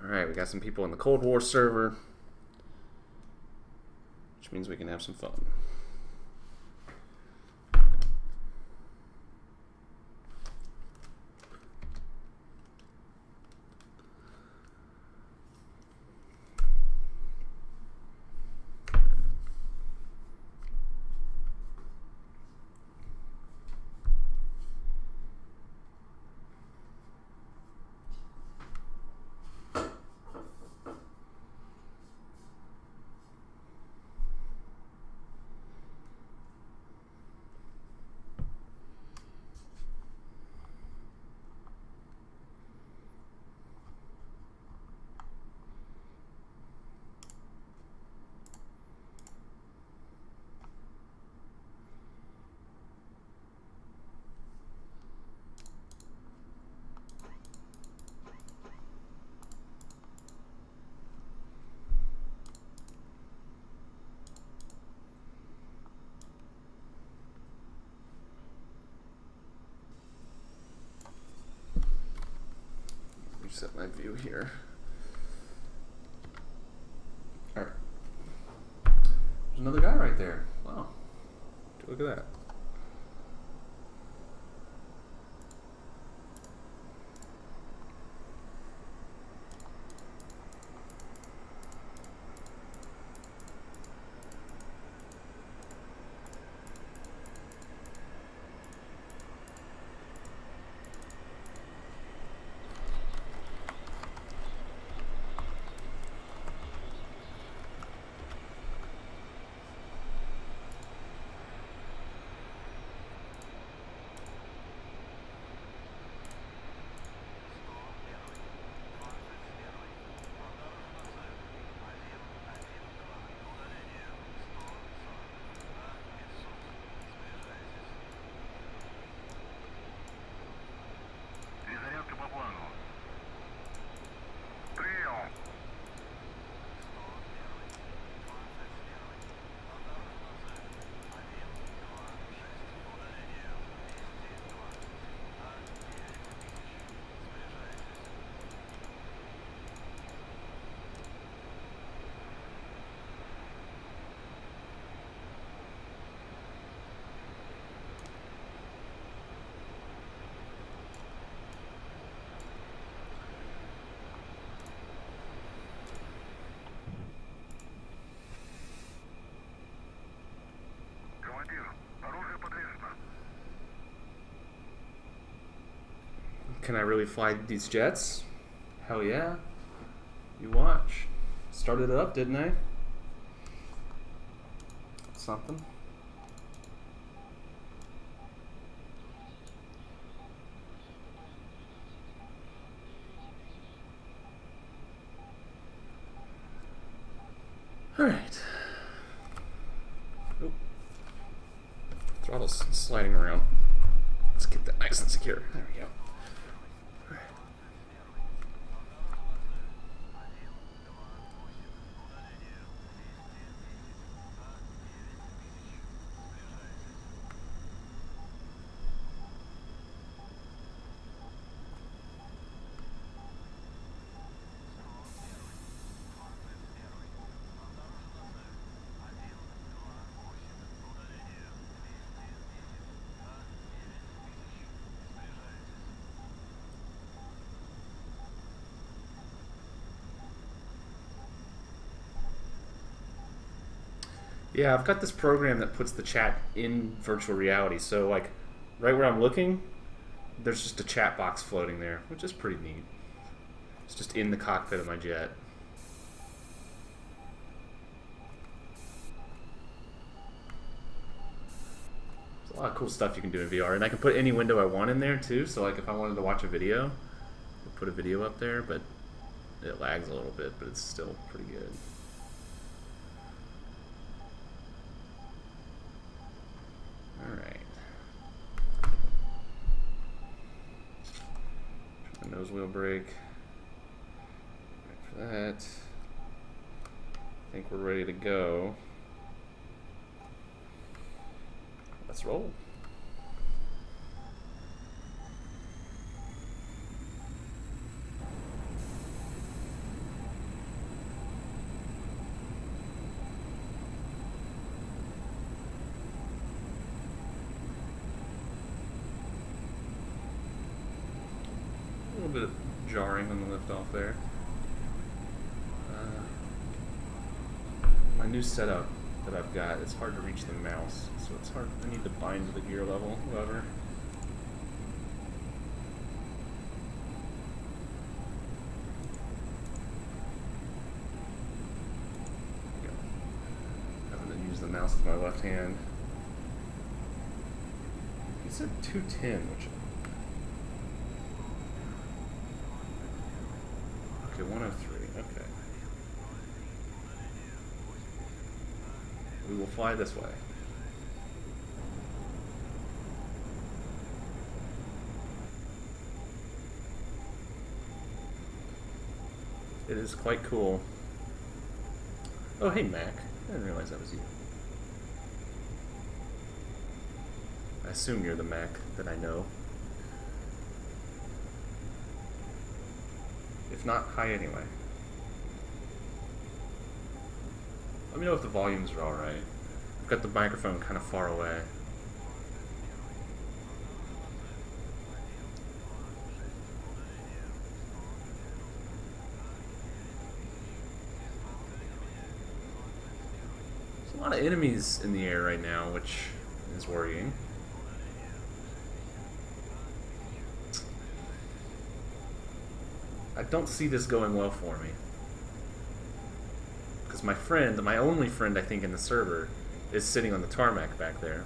Alright, we got some people in the Cold War server, which means we can have some fun. Set my view here. All right. There's another guy right there. Wow. Look at that. Can I really fly these jets? Hell yeah. You watch. Started it up, didn't I? That's something. Alright. Oop. Throttle's sliding around. Let's get that nice and secure. There we go. Yeah, I've got this program that puts the chat in virtual reality. So, like, right where I'm looking, there's just a chat box floating there, which is pretty neat. It's just in the cockpit of my jet. There's a lot of cool stuff you can do in VR, and I can put any window I want in there too. So like if I wanted to watch a video, I'll put a video up there, but it lags a little bit, but it's still pretty good. Alright. The nose wheel brake. Right for that. I think we're ready to go. Let's roll. A little bit of jarring on the liftoff there. My new setup that I've got, it's hard to reach the mouse, so it's hard. I need to bind to the gear level, whoever. Having to use the mouse with my left hand. He said 210, which. Okay, 103. Okay. We will fly this way. It is quite cool. Oh, hey, Mac. I didn't realize that was you. I assume you're the Mac that I know. If not, hi anyway. Let me know if the volumes are alright. I've got the microphone kind of far away. There's a lot of enemies in the air right now, which is worrying. I don't see this going well for me. Because my friend, my only friend I think in the server, is sitting on the tarmac back there.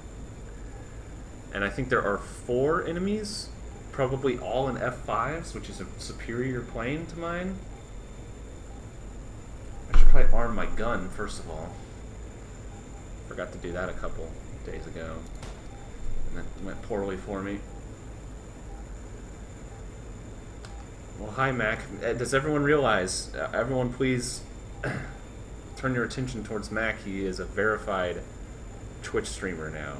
And I think there are 4 enemies, probably all in F5s, which is a superior plane to mine. I should probably arm my gun, first of all. Forgot to do that a couple days ago. And that went poorly for me. Well, hi, Mac. Does everyone realize, everyone please turn your attention towards Mac. He is a verified Twitch streamer now.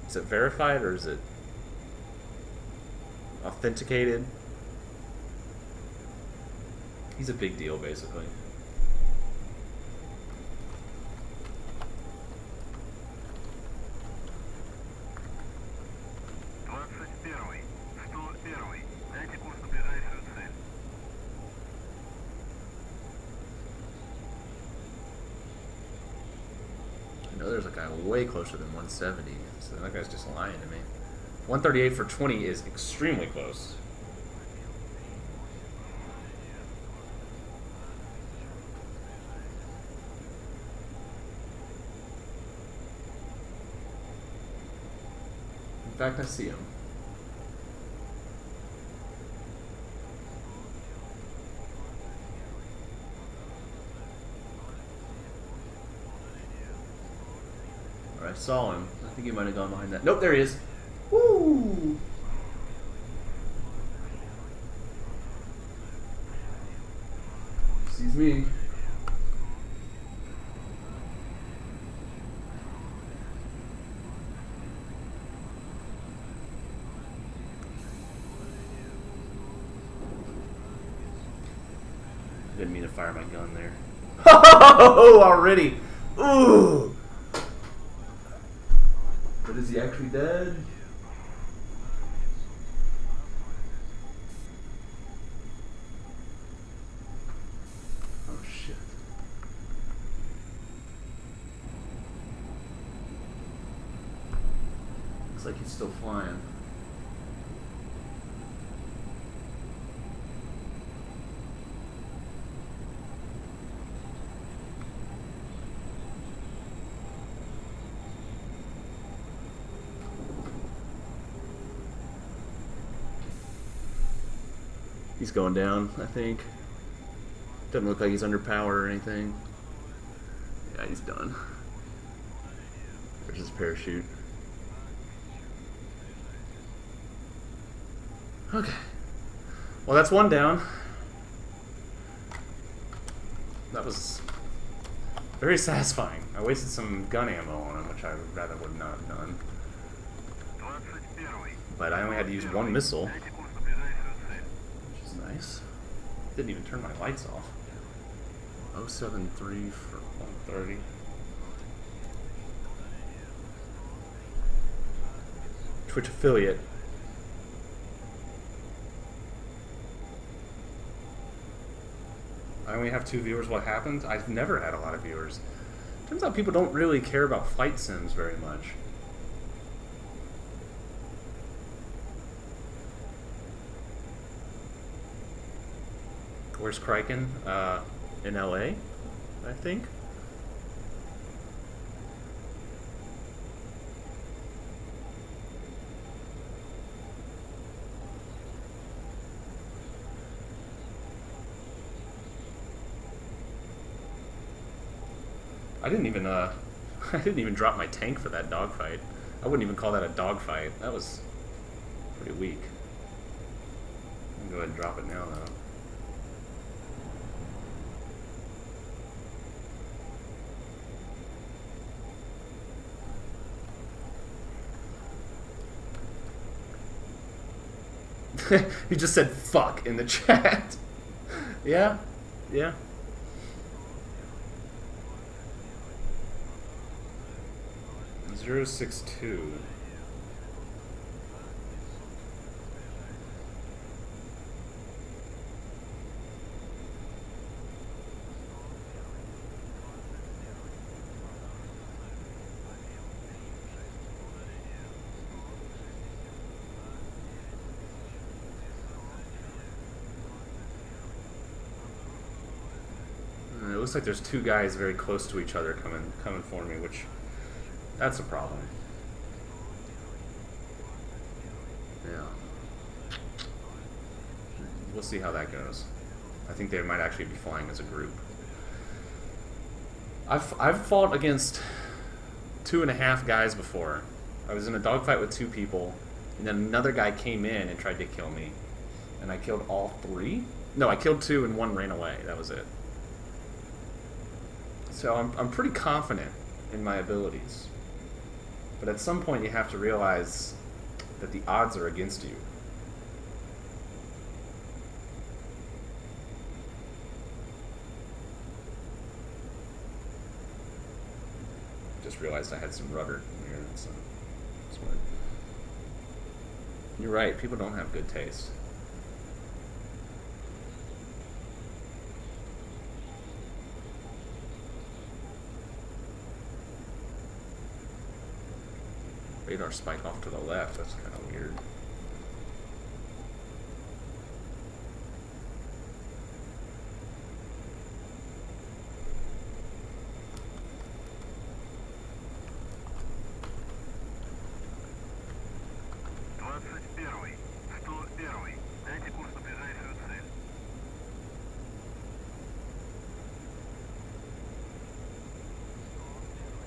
Is it verified or is it authenticated? He's a big deal, basically. There's a guy way closer than 170, so that guy's just lying to me. 138 for 20 is extremely close. In fact, I see him. I saw him. I think he might have gone behind that. Nope, there he is. Woo! Sees me. I didn't mean to fire my gun there. Oh, already. Ooh. But is he actually dead? Oh shit. Looks like he's still flying. He's going down, I think. Doesn't look like he's under power or anything. Yeah, he's done. There's his parachute. Okay. Well, that's one down. That was very satisfying. I wasted some gun ammo on him, which I rather would not have done. But I only had to use one missile, which is nice. Didn't even turn my lights off. 073 for 130. Twitch affiliate. I only have 2 viewers. What happened? I've never had a lot of viewers. Turns out people don't really care about flight sims very much. Where's Kraken? In LA, I think. I didn't even I didn't even drop my tank for that dogfight. I wouldn't even call that a dogfight. That was pretty weak. I'm gonna go ahead and drop it now though. He just said fuck in the chat. Yeah, yeah. Zero 062. It looks like there's 2 guys very close to each other coming for me, which that's a problem. Yeah. We'll see how that goes. I think they might actually be flying as a group. I've fought against 2.5 guys before. I was in a dogfight with 2 people, and then another guy came in and tried to kill me, and I killed all 3. No, I killed 2 and 1 ran away. That was it. So I'm pretty confident in my abilities. But at some point you have to realize that the odds are against you. Just realized I had some rudder in here. So that's weird. You're right, people don't have good taste. Radar spike off to the left, that's kind of weird.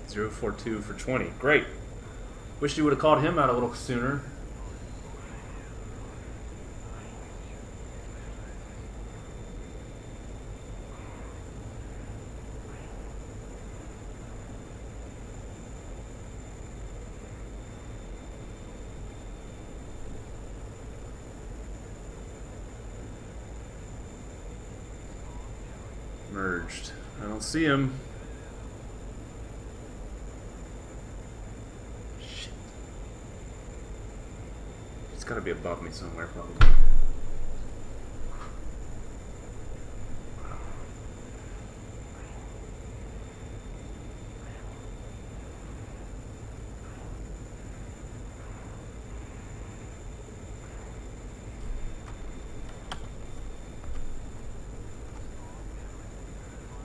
Zero 42 for 20. Great. Wish you would have called him out a little sooner. Merged. I don't see him. Got to be above me somewhere, probably.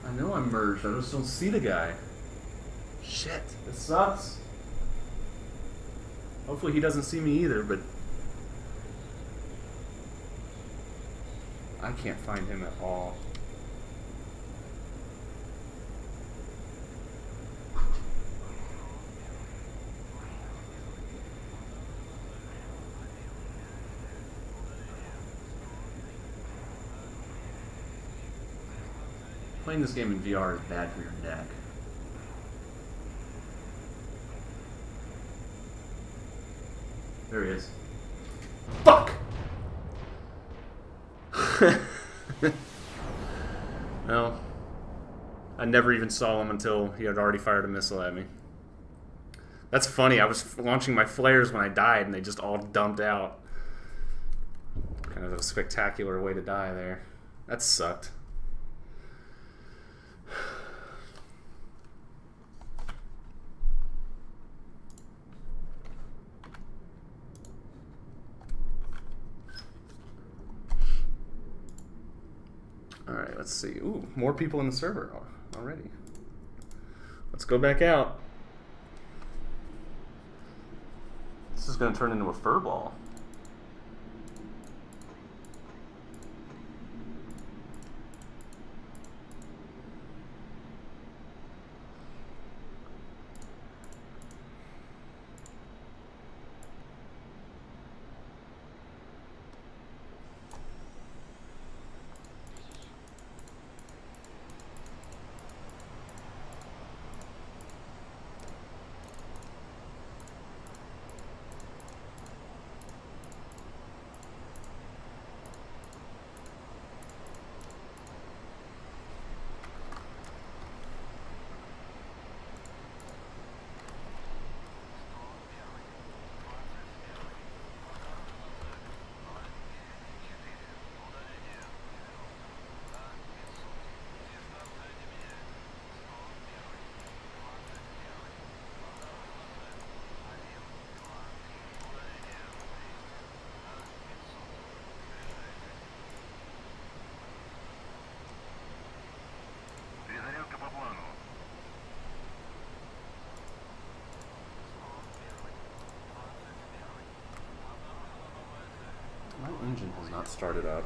I know I'm merged. I just don't see the guy. Shit, this sucks. Hopefully he doesn't see me either, but I can't find him at all. Playing this game in VR is bad for your neck. There he is. Fuck! Well, I never even saw him until he had already fired a missile at me. That's funny, I was launching my flares when I died and they just all dumped out. Kind of a spectacular way to die there. That sucked. Alright, let's see. Ooh, more people in the server already. Let's go back out. This is going to turn into a fur ball. My engine has not started up.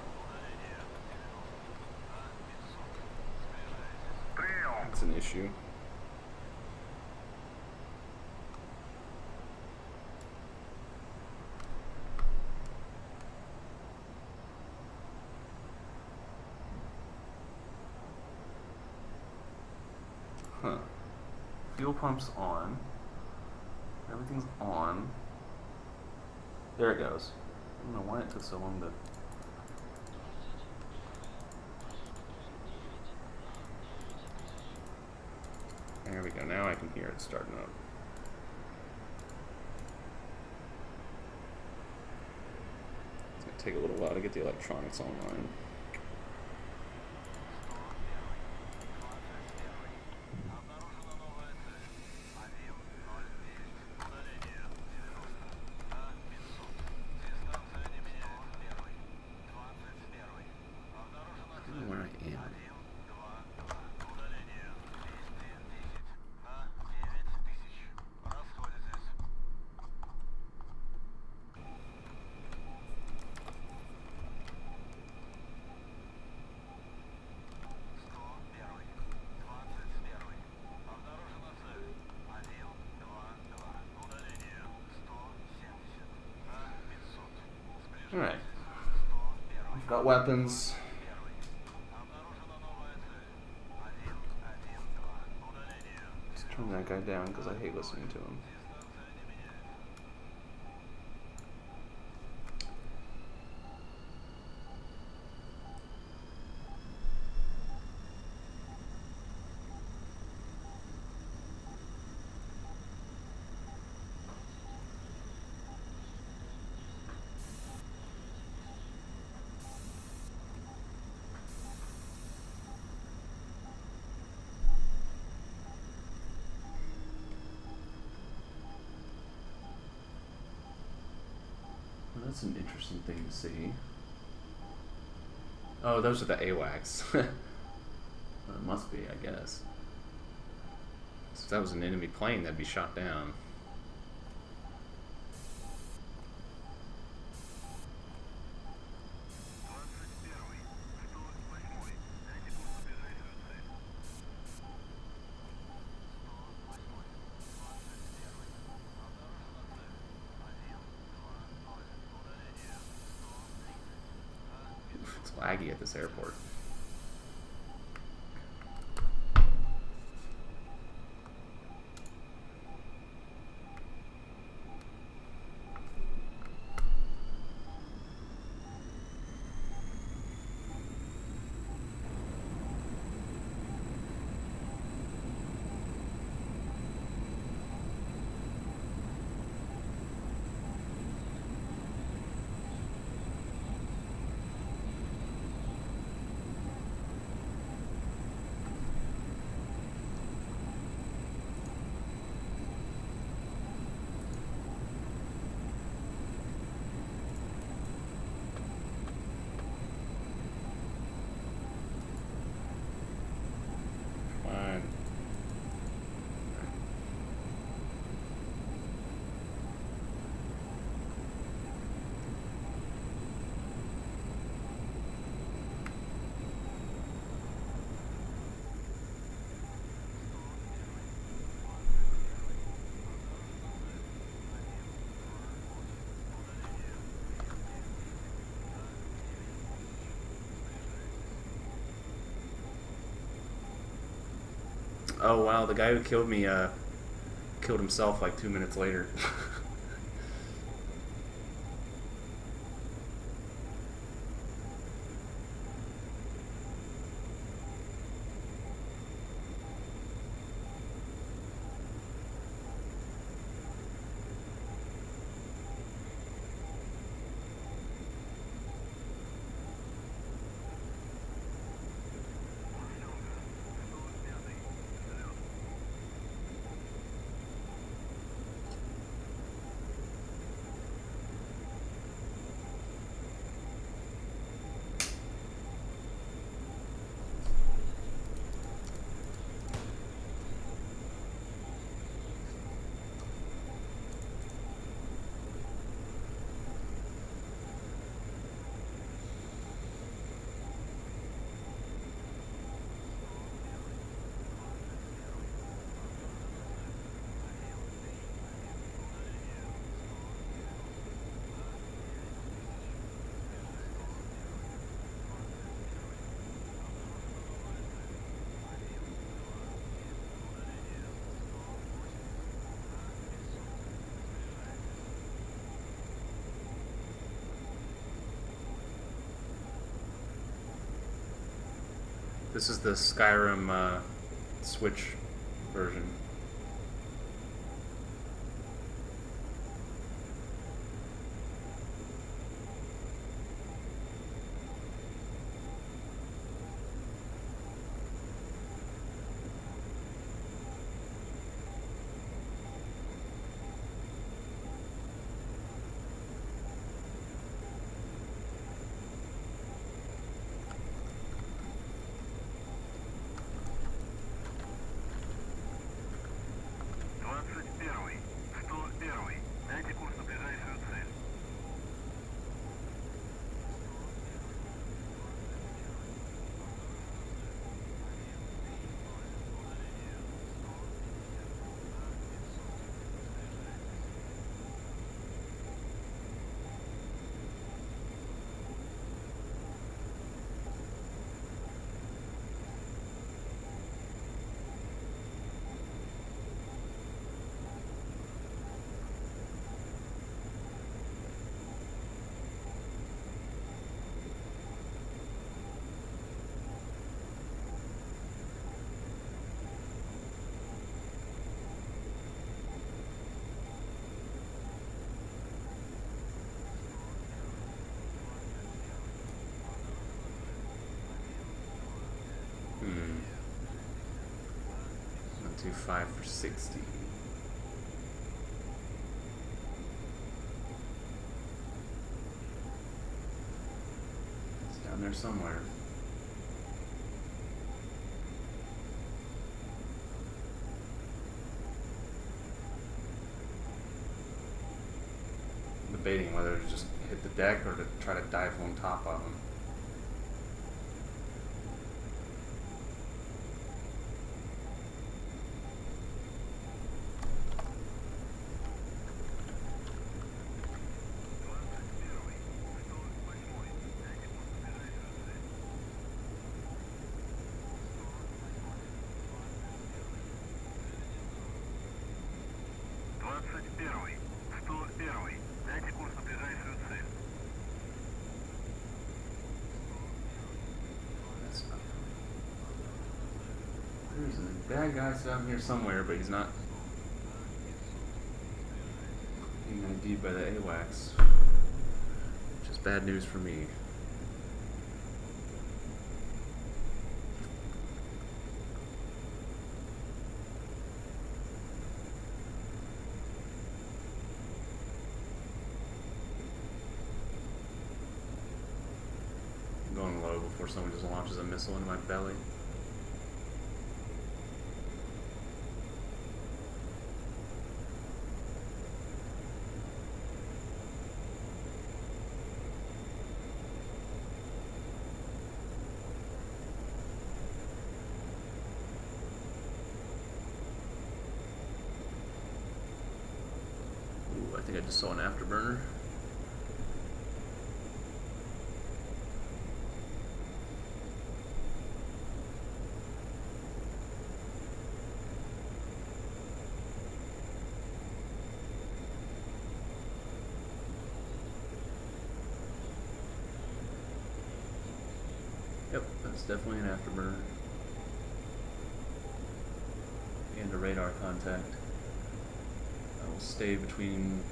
That's an issue. Huh. Fuel pump's on. Everything's on. There it goes. I don't know why it took so long to... There we go, now I can hear it starting up. It's going to take a little while to get the electronics online. Alright. We've got weapons. Let's turn that guy down because I hate listening to him. That's an interesting thing to see. Oh, those are the AWACS. Well, it must be, I guess. So if that was an enemy plane, that'd be shot down. It's laggy at this airport. Oh wow, the guy who killed me killed himself like 2 minutes later. This is the Skyrim Switch version. Do 5 for 60. It's down there somewhere. I'm debating whether to just hit the deck or to try to dive on top of him. There's a bad guy down here somewhere, but he's not being ID'd by the AWACS. Which is bad news for me. I'm going low before someone just launches a missile into my belly. I think I just saw an afterburner. Yep, that's definitely an afterburner. And a radar contact. I will stay between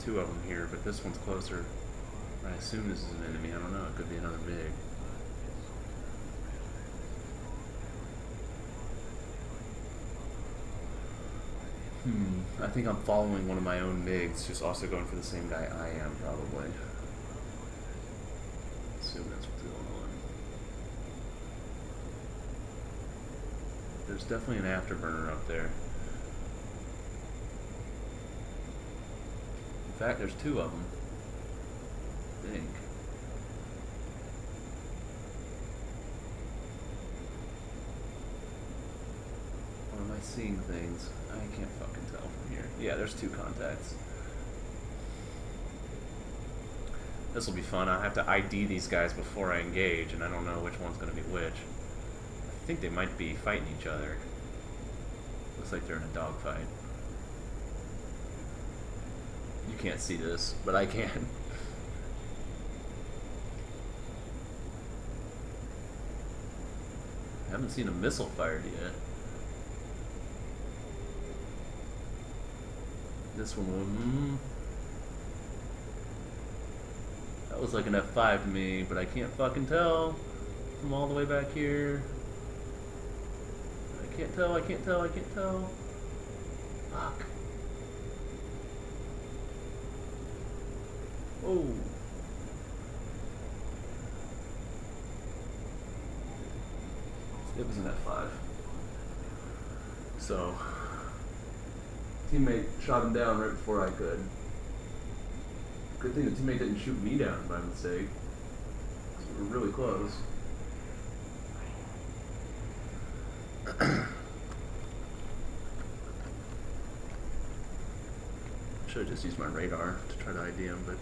two of them here, but this one's closer. I assume this is an enemy. I don't know. It could be another MiG. I think I'm following one of my own MiGs, who's also going for the same guy I am, probably. Assume that's what's going on. There's definitely an afterburner up there. In fact, there's two of them. I think. Or am I seeing things? I can't fucking tell from here. Yeah, there's two contacts. This will be fun. I have to ID these guys before I engage, and I don't know which one's going to be which. I think they might be fighting each other. Looks like they're in a dogfight. You can't see this, but I can. I haven't seen a missile fired yet. This one will... That was like an F5 to me, but I can't fucking tell from all the way back here. I can't tell, I can't tell, I can't tell. Fuck. Oh. It was an F5. So, teammate shot him down right before I could. Good thing the teammate didn't shoot me down by mistake. We were really close. Should have just used my radar to try to ID him, but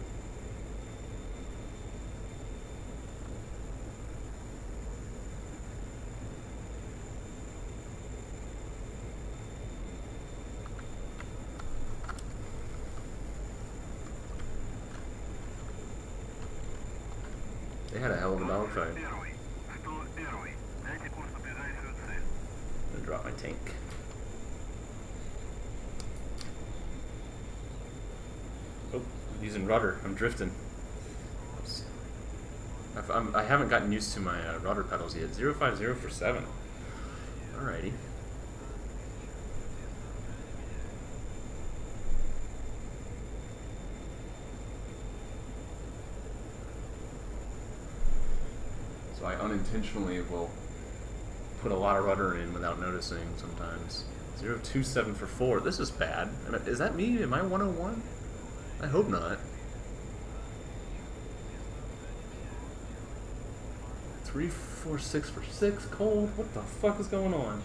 they had a hell of a dogfight. I'm gonna drop my tank. Oh, I'm using rudder. I'm drifting. I haven't gotten used to my rudder pedals yet. 050 for 7. Alrighty. So I unintentionally will put a lot of rudder in without noticing sometimes. 027 for 4. This is bad. Is that me? Am I 101? I hope not. 346 for 6. Cold. What the fuck is going on?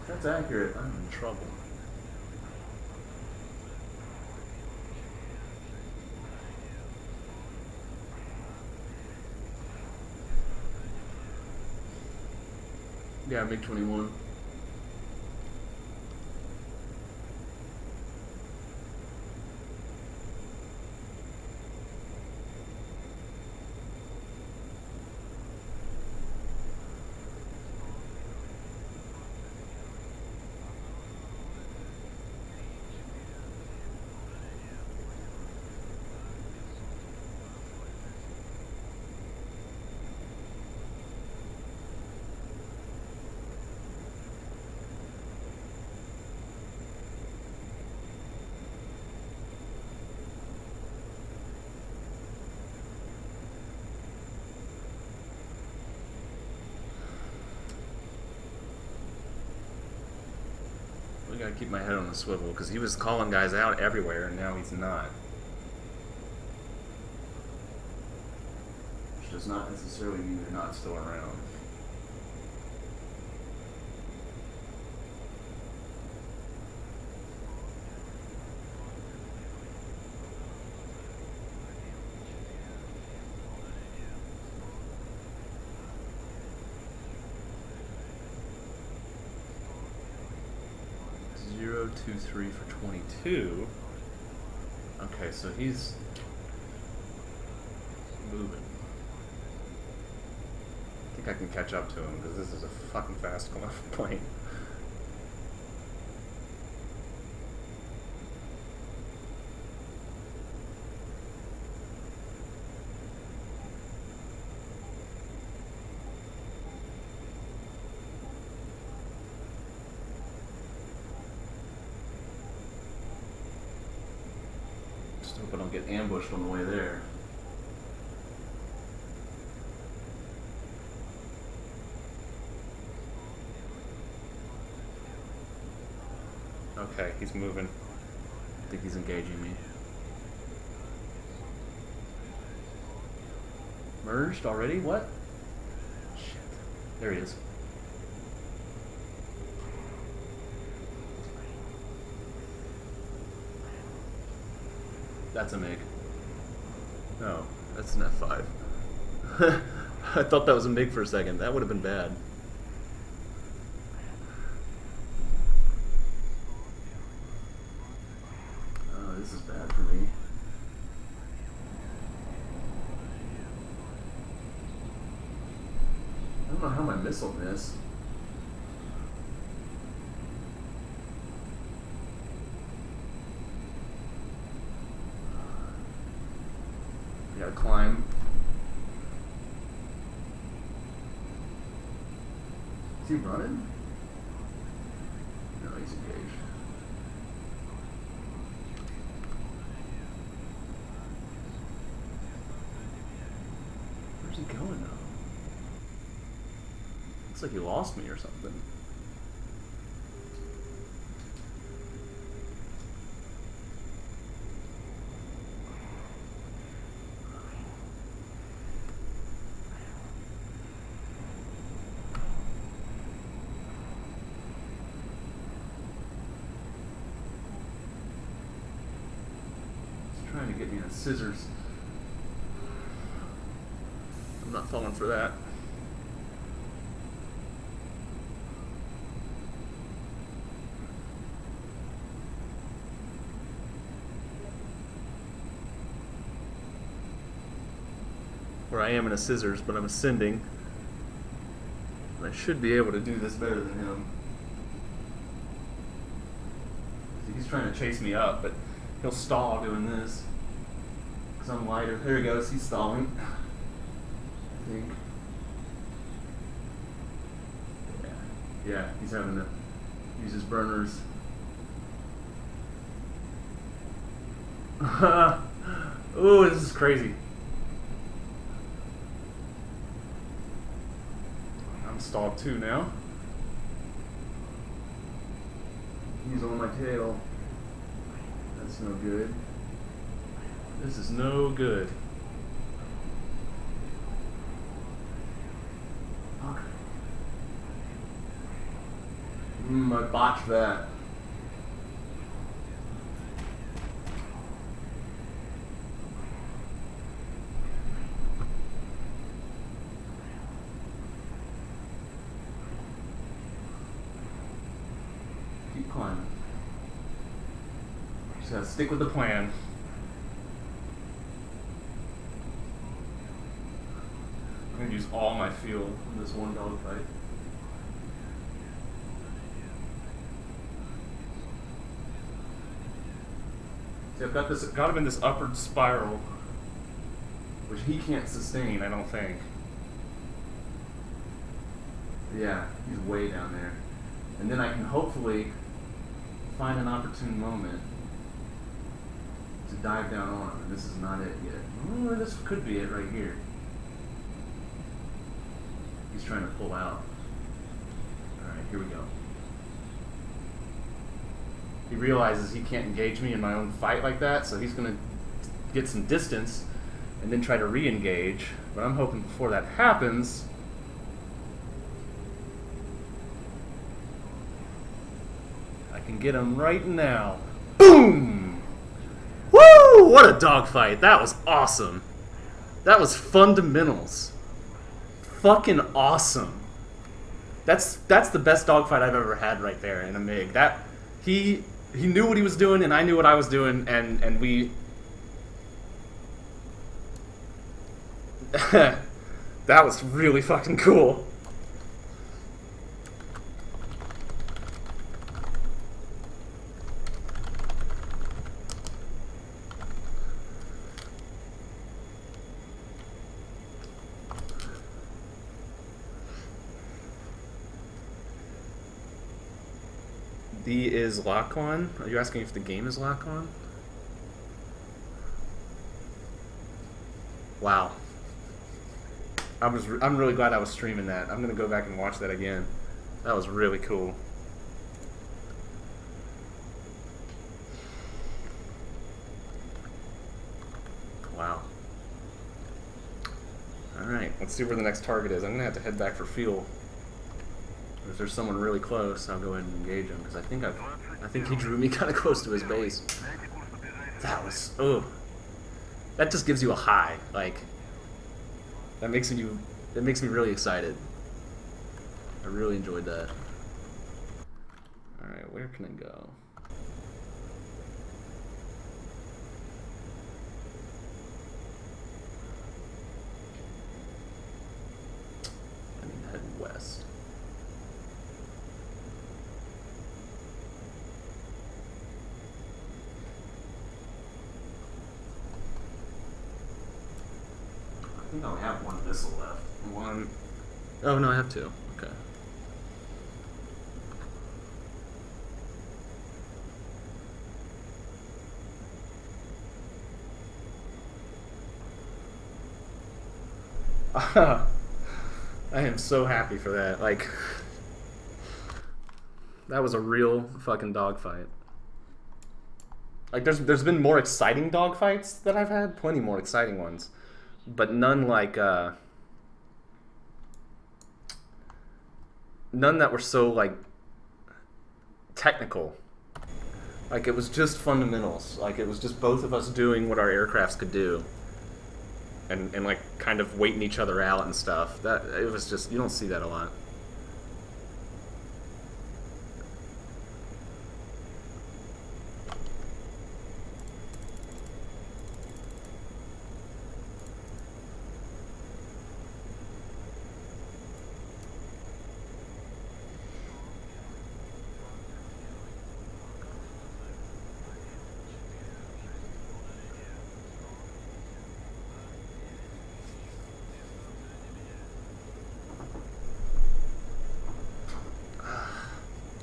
If that's accurate, I'm in trouble. Yeah, MiG-21. I gotta keep my head on the swivel because he was calling guys out everywhere and now he's not. Which does not necessarily mean they're not still around. Zero, 2, 3 for 22. Okay, so he's moving. I think I can catch up to him because this is a fucking fast plane. Just hope I don't get ambushed on the way there. Okay, he's moving. I think he's engaging me. Merged already? What? Shit. There he is. That's a MiG. No, that's an F5. I thought that was a MiG for a second. That would have been bad. Oh, this is bad for me. I don't know how my missile missed. Gotta climb. Is he running? No, he's engaged. Where's he going now? Looks like he lost me or something. Trying to get me on scissors. I'm not falling for that. Where I am in a scissors, but I'm ascending. And I should be able to do this better than him. He's trying to chase me up, but he'll stall doing this. Because I'm lighter. There he goes, he's stalling. I think. Yeah, he's having to use his burners. Ooh, this is crazy. I'm stalled too now. He's on my tail. That's no good. This is no good. Okay. I botched that. Keep climbing. Just gotta stick with the plan. I'm gonna use all my fuel in this one dogfight. See, I've got him in this upward spiral, which he can't sustain, I don't think. Yeah, he's way down there. And then I can hopefully find an opportune moment to dive down on him. And this is not it yet. Oh, this could be it right here. He's trying to pull out. Alright, here we go. He realizes he can't engage me in my own fight like that, so he's going to get some distance and then try to re-engage. But I'm hoping before that happens, I can get him right now. Boom! Woo! What a dogfight. That was awesome. That was fundamentals. Fucking awesome. That's the best dogfight I've ever had right there in a MiG. He knew what he was doing, and I knew what I was doing, and we... that was really fucking cool. D is lock on? Are you asking if the game is lock on? Wow. I'm really glad I was streaming that. I'm gonna go back and watch that again. That was really cool. Wow. Alright, let's see where the next target is. I'm gonna have to head back for fuel. If there's someone really close, I'll go ahead and engage him, because I think he drew me kind of close to his base. That was, oh, that just gives you a high. Like, that makes me really excited. I really enjoyed that. All right, where can I go? I need to head west. I think I only have one missile left. One. Oh no, I have two. Okay. I am so happy for that. Like, that was a real fucking dogfight. Like, there's been more exciting dogfights that I've had, plenty more exciting ones. But none like, none that were so, like, technical. Like, it was just fundamentals. Like, it was just both of us doing what our aircrafts could do. And like, kind of waiting each other out and stuff. It was just, you don't see that a lot.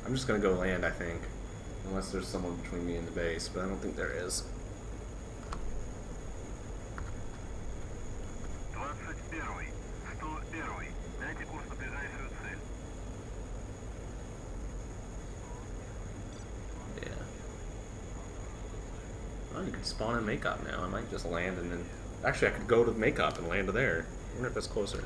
I'm just gonna go land, I think. Unless there's someone between me and the base, but I don't think there is. Yeah. Oh, you can spawn in Makeup now. I might just land and then... Actually, I could go to Makeup and land there. I wonder if that's closer.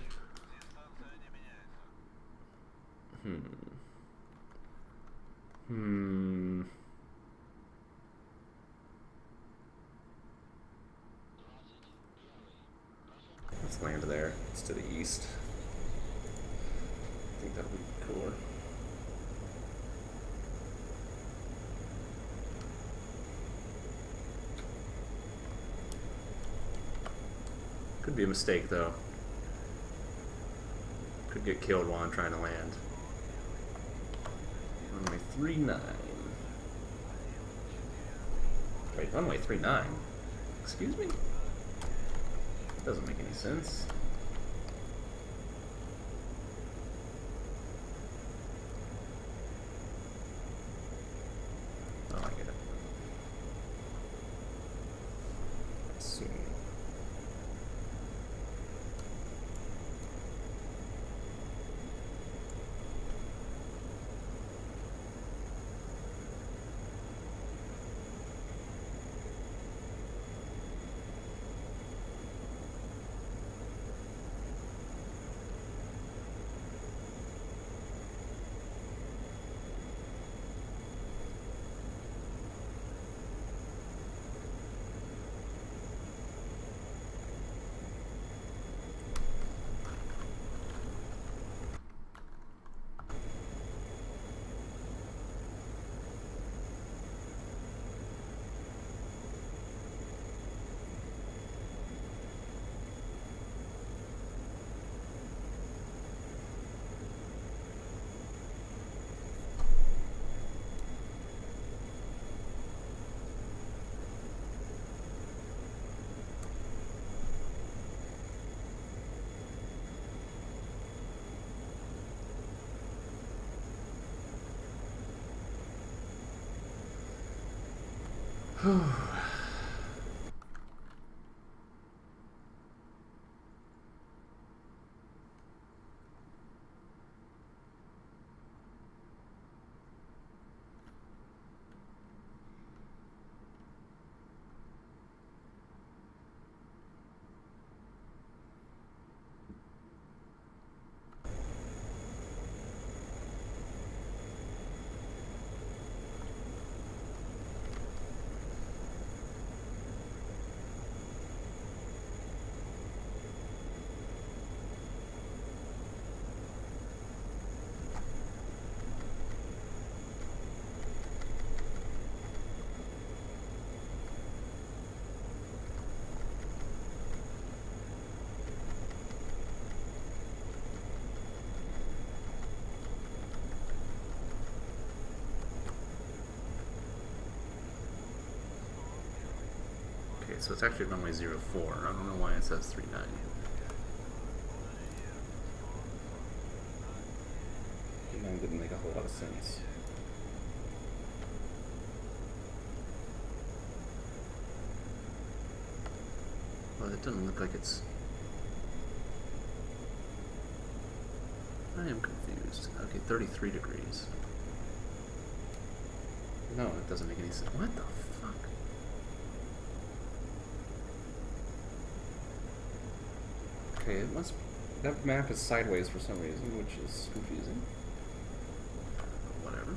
Let's land there. It's to the east. I think that would be cooler. Could be a mistake, though. Could get killed while I'm trying to land. Runway 39. Wait, runway 39? Excuse me? Doesn't make any sense. Oh, I get it. Soon. So it's actually runway 04. I don't know why it says 39. 39 didn't make a whole lot of sense. Well, it doesn't look like it's... I am confused. Okay, 33 degrees. No, it doesn't make any sense. What the fuck? Okay, it must... That map is sideways for some reason, which is confusing. Whatever.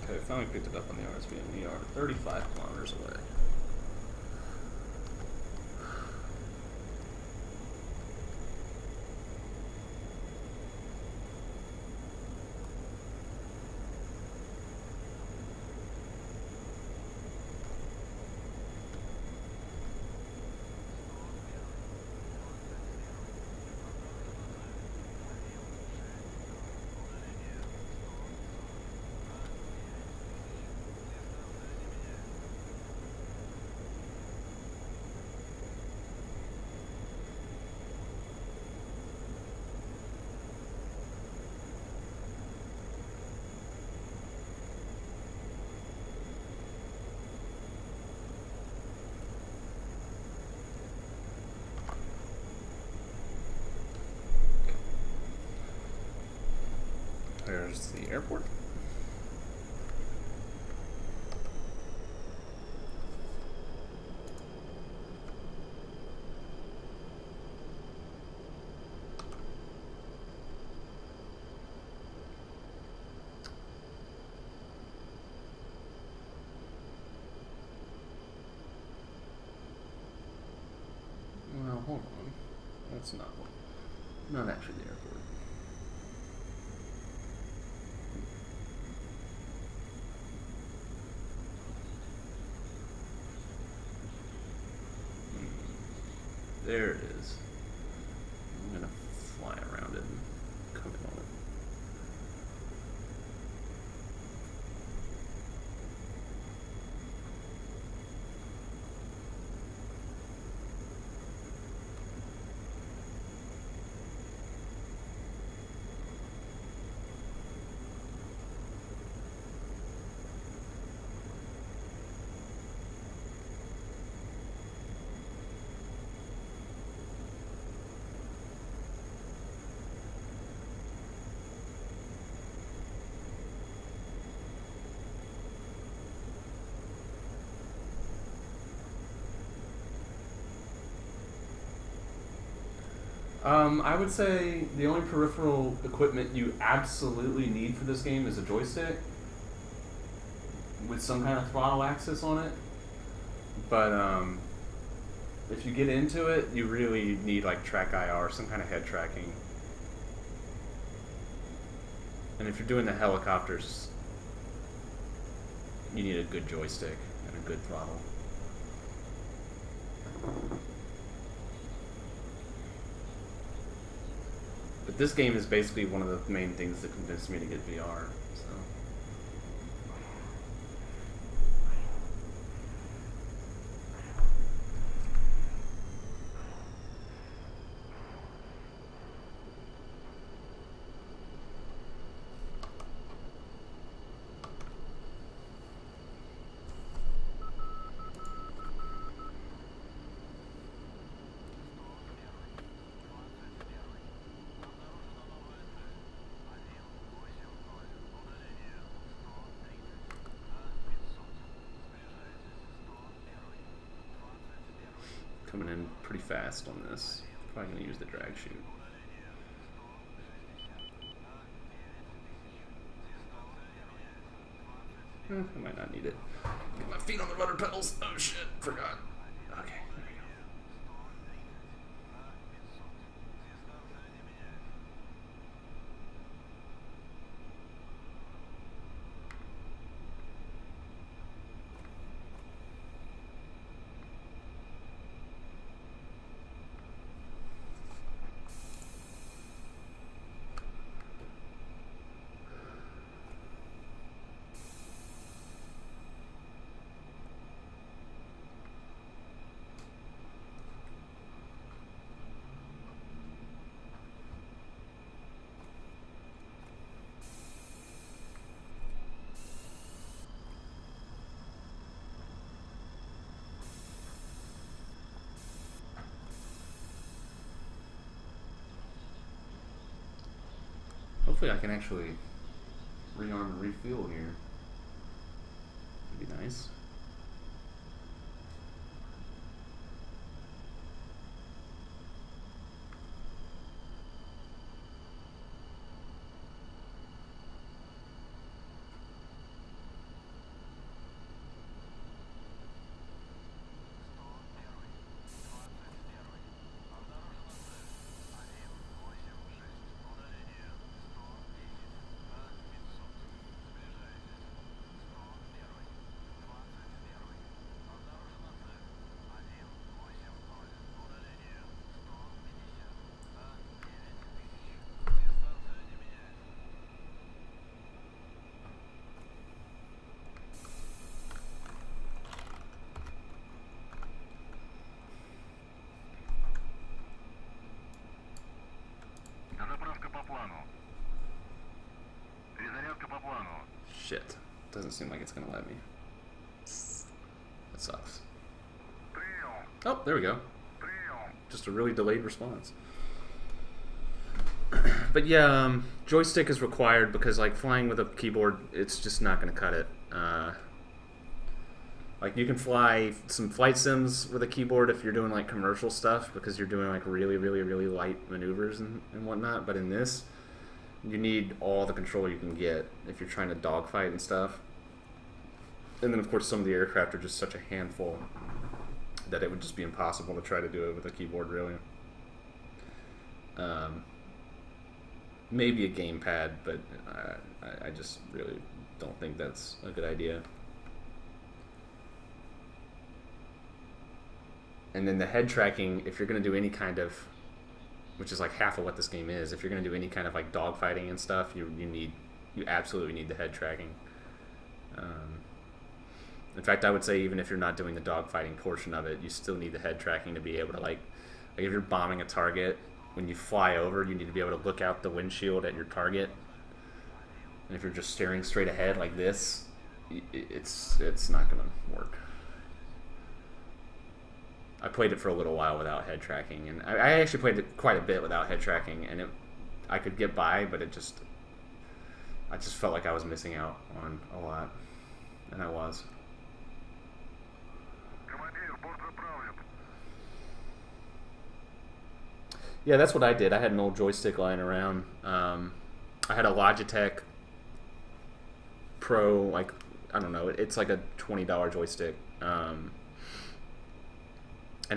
Okay, I finally picked it up on the RSV and we are 35 kilometers away. There's the airport. Well, hold on. That's not actually the airport. There it is. I'm gonna fly around it and come in on it. I would say the only peripheral equipment you absolutely need for this game is a joystick with some kind of throttle axis on it. But if you get into it, you really need like track IR, some kind of head tracking. And if you're doing the helicopters, you need a good joystick and a good throttle. But this game is basically one of the main things that convinced me to get VR. So. Coming in pretty fast on this. Probably going to use the drag chute. I might not need it. Get my feet on the rudder pedals. Oh shit, forgot. Okay, there we go. Hopefully I can actually rearm and refuel here. That'd be nice. Shit. Doesn't seem like it's gonna let me. That sucks. Oh, there we go. Just a really delayed response. But yeah, joystick is required because like flying with a keyboard, it's just not going to cut it. Like you can fly some flight sims with a keyboard if you're doing like commercial stuff because you're doing like really, really, really light maneuvers and whatnot. But in this, you need all the control you can get if you're trying to dogfight and stuff. And then of course some of the aircraft are just such a handful that it would just be impossible to try to do it with a keyboard, really. Maybe a gamepad, but I just really don't think that's a good idea. And then the head tracking, if you're going to do any kind of, which is like half of what this game is, if you're going to do any kind of like dogfighting and stuff, you absolutely need the head tracking. In fact, I would say even if you're not doing the dogfighting portion of it, you still need the head tracking to be able to like if you're bombing a target, when you fly over, you need to be able to look out the windshield at your target. And if you're just staring straight ahead like this, it's not going to work. I played it for a little while without head tracking, and I actually played it quite a bit without head tracking, and I could get by, but I just felt like I was missing out on a lot, and I was. Yeah, that's what I did. I had an old joystick lying around. I had a Logitech Pro, like, I don't know, it's like a $20 joystick. And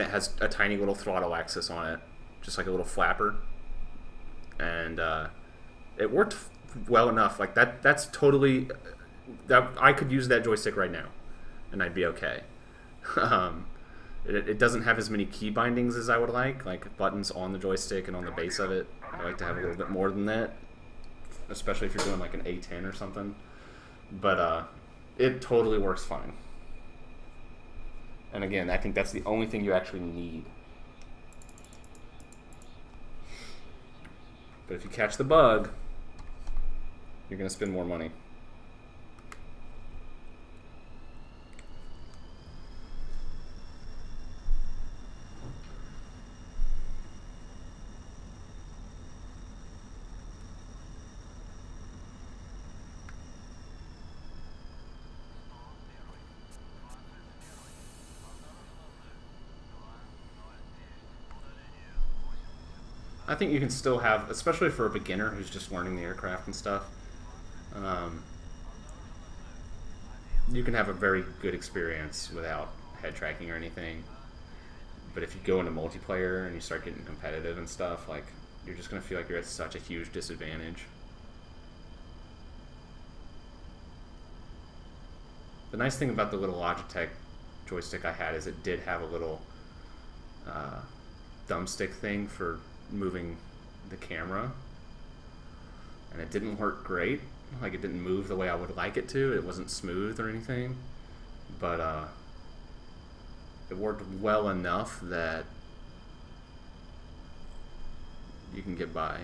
it has a tiny little throttle axis on it, just like a little flapper. And it worked well enough. Like that's totally, I could use that joystick right now, and I'd be okay. It doesn't have as many key bindings as I would like buttons on the joystick and on the base of it. I like to have a little bit more than that, especially if you're doing like an A10 or something. But it totally works fine. And again, I think that's the only thing you actually need. But if you catch the bug, you're going to spend more money. I think you can still have, especially for a beginner who's just learning the aircraft and stuff, you can have a very good experience without head tracking or anything. But if you go into multiplayer and you start getting competitive and stuff, like, you're just going to feel like you're at such a huge disadvantage. The nice thing about the little Logitech joystick I had is it did have a little thumbstick thing for moving the camera, and it didn't work great. Like, it didn't move the way I would like it to. It wasn't smooth or anything, but it worked well enough that you can get by.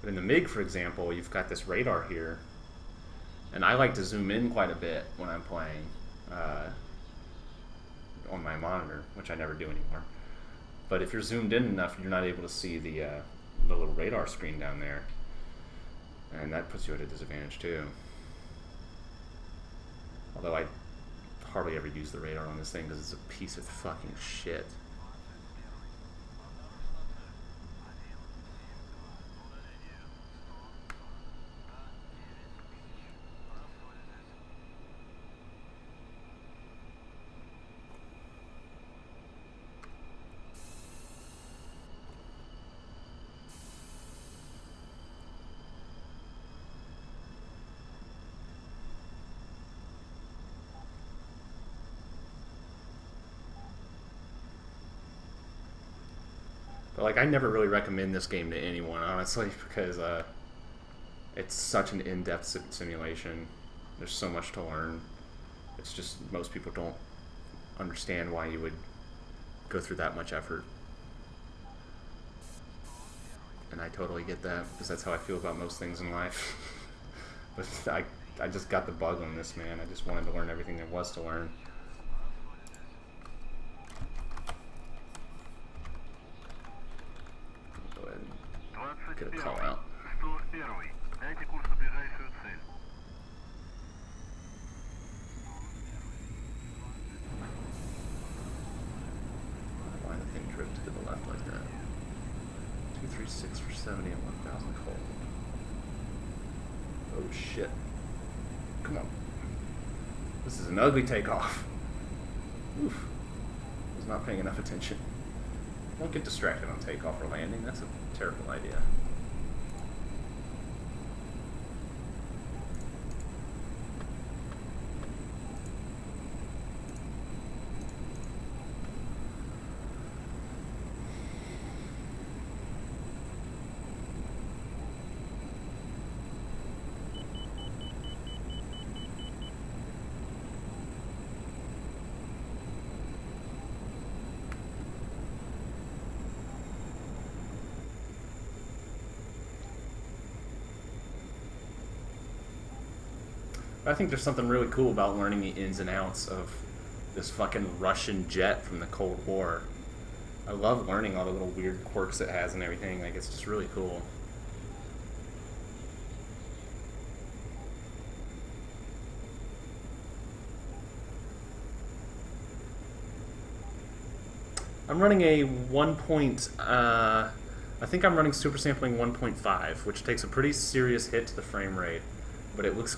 But in the MiG, for example, you've got this radar here, and I like to zoom in quite a bit when I'm playing on my monitor, which I never do anymore. But if you're zoomed in enough, you're not able to see the little radar screen down there, and that puts you at a disadvantage too. Although I hardly ever use the radar on this thing because it's a piece of fucking shit. But like, I never really recommend this game to anyone, honestly, because it's such an in-depth simulation. There's so much to learn. It's just most people don't understand why you would go through that much effort. And I totally get that, because that's how I feel about most things in life. But I just got the bug on this, man. I just wanted to learn everything there was to learn. Go ahead and get a call out. Why the thing drift to the left like that? 236 for 70 and 1,000 cold. Oh shit. Come on. This is an ugly takeoff. Oof. Was not paying enough attention. Don't get distracted on takeoff or landing. That's a terrible idea. I think there's something really cool about learning the ins and outs of this fucking Russian jet from the Cold War. I love learning all the little weird quirks it has and everything. Like, it's just really cool. I'm running a I think I'm running super sampling 1.5, which takes a pretty serious hit to the frame rate, but it looks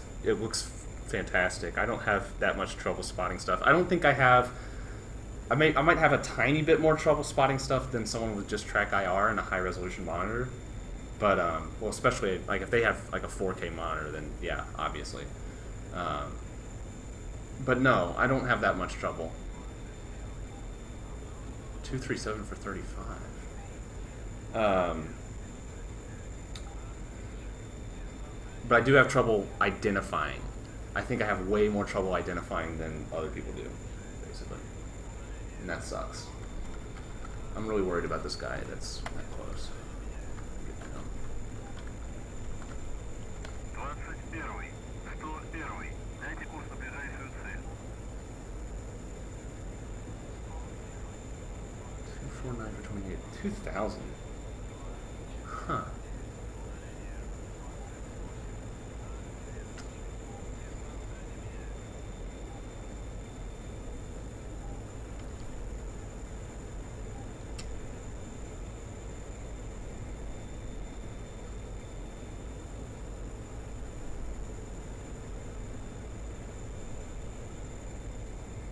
fantastic. I don't have that much trouble spotting stuff. I don't think I have. I might have a tiny bit more trouble spotting stuff than someone with just track IR and a high resolution monitor, but well, especially like if they have like a 4K monitor, then yeah, obviously. But no, I don't have that much trouble. 237 for 35. But I do have trouble identifying. I think I have way more trouble identifying than other people do, basically. And that sucks. I'm really worried about this guy that's that close. Good to know. 249 for 28. 2,000. Huh.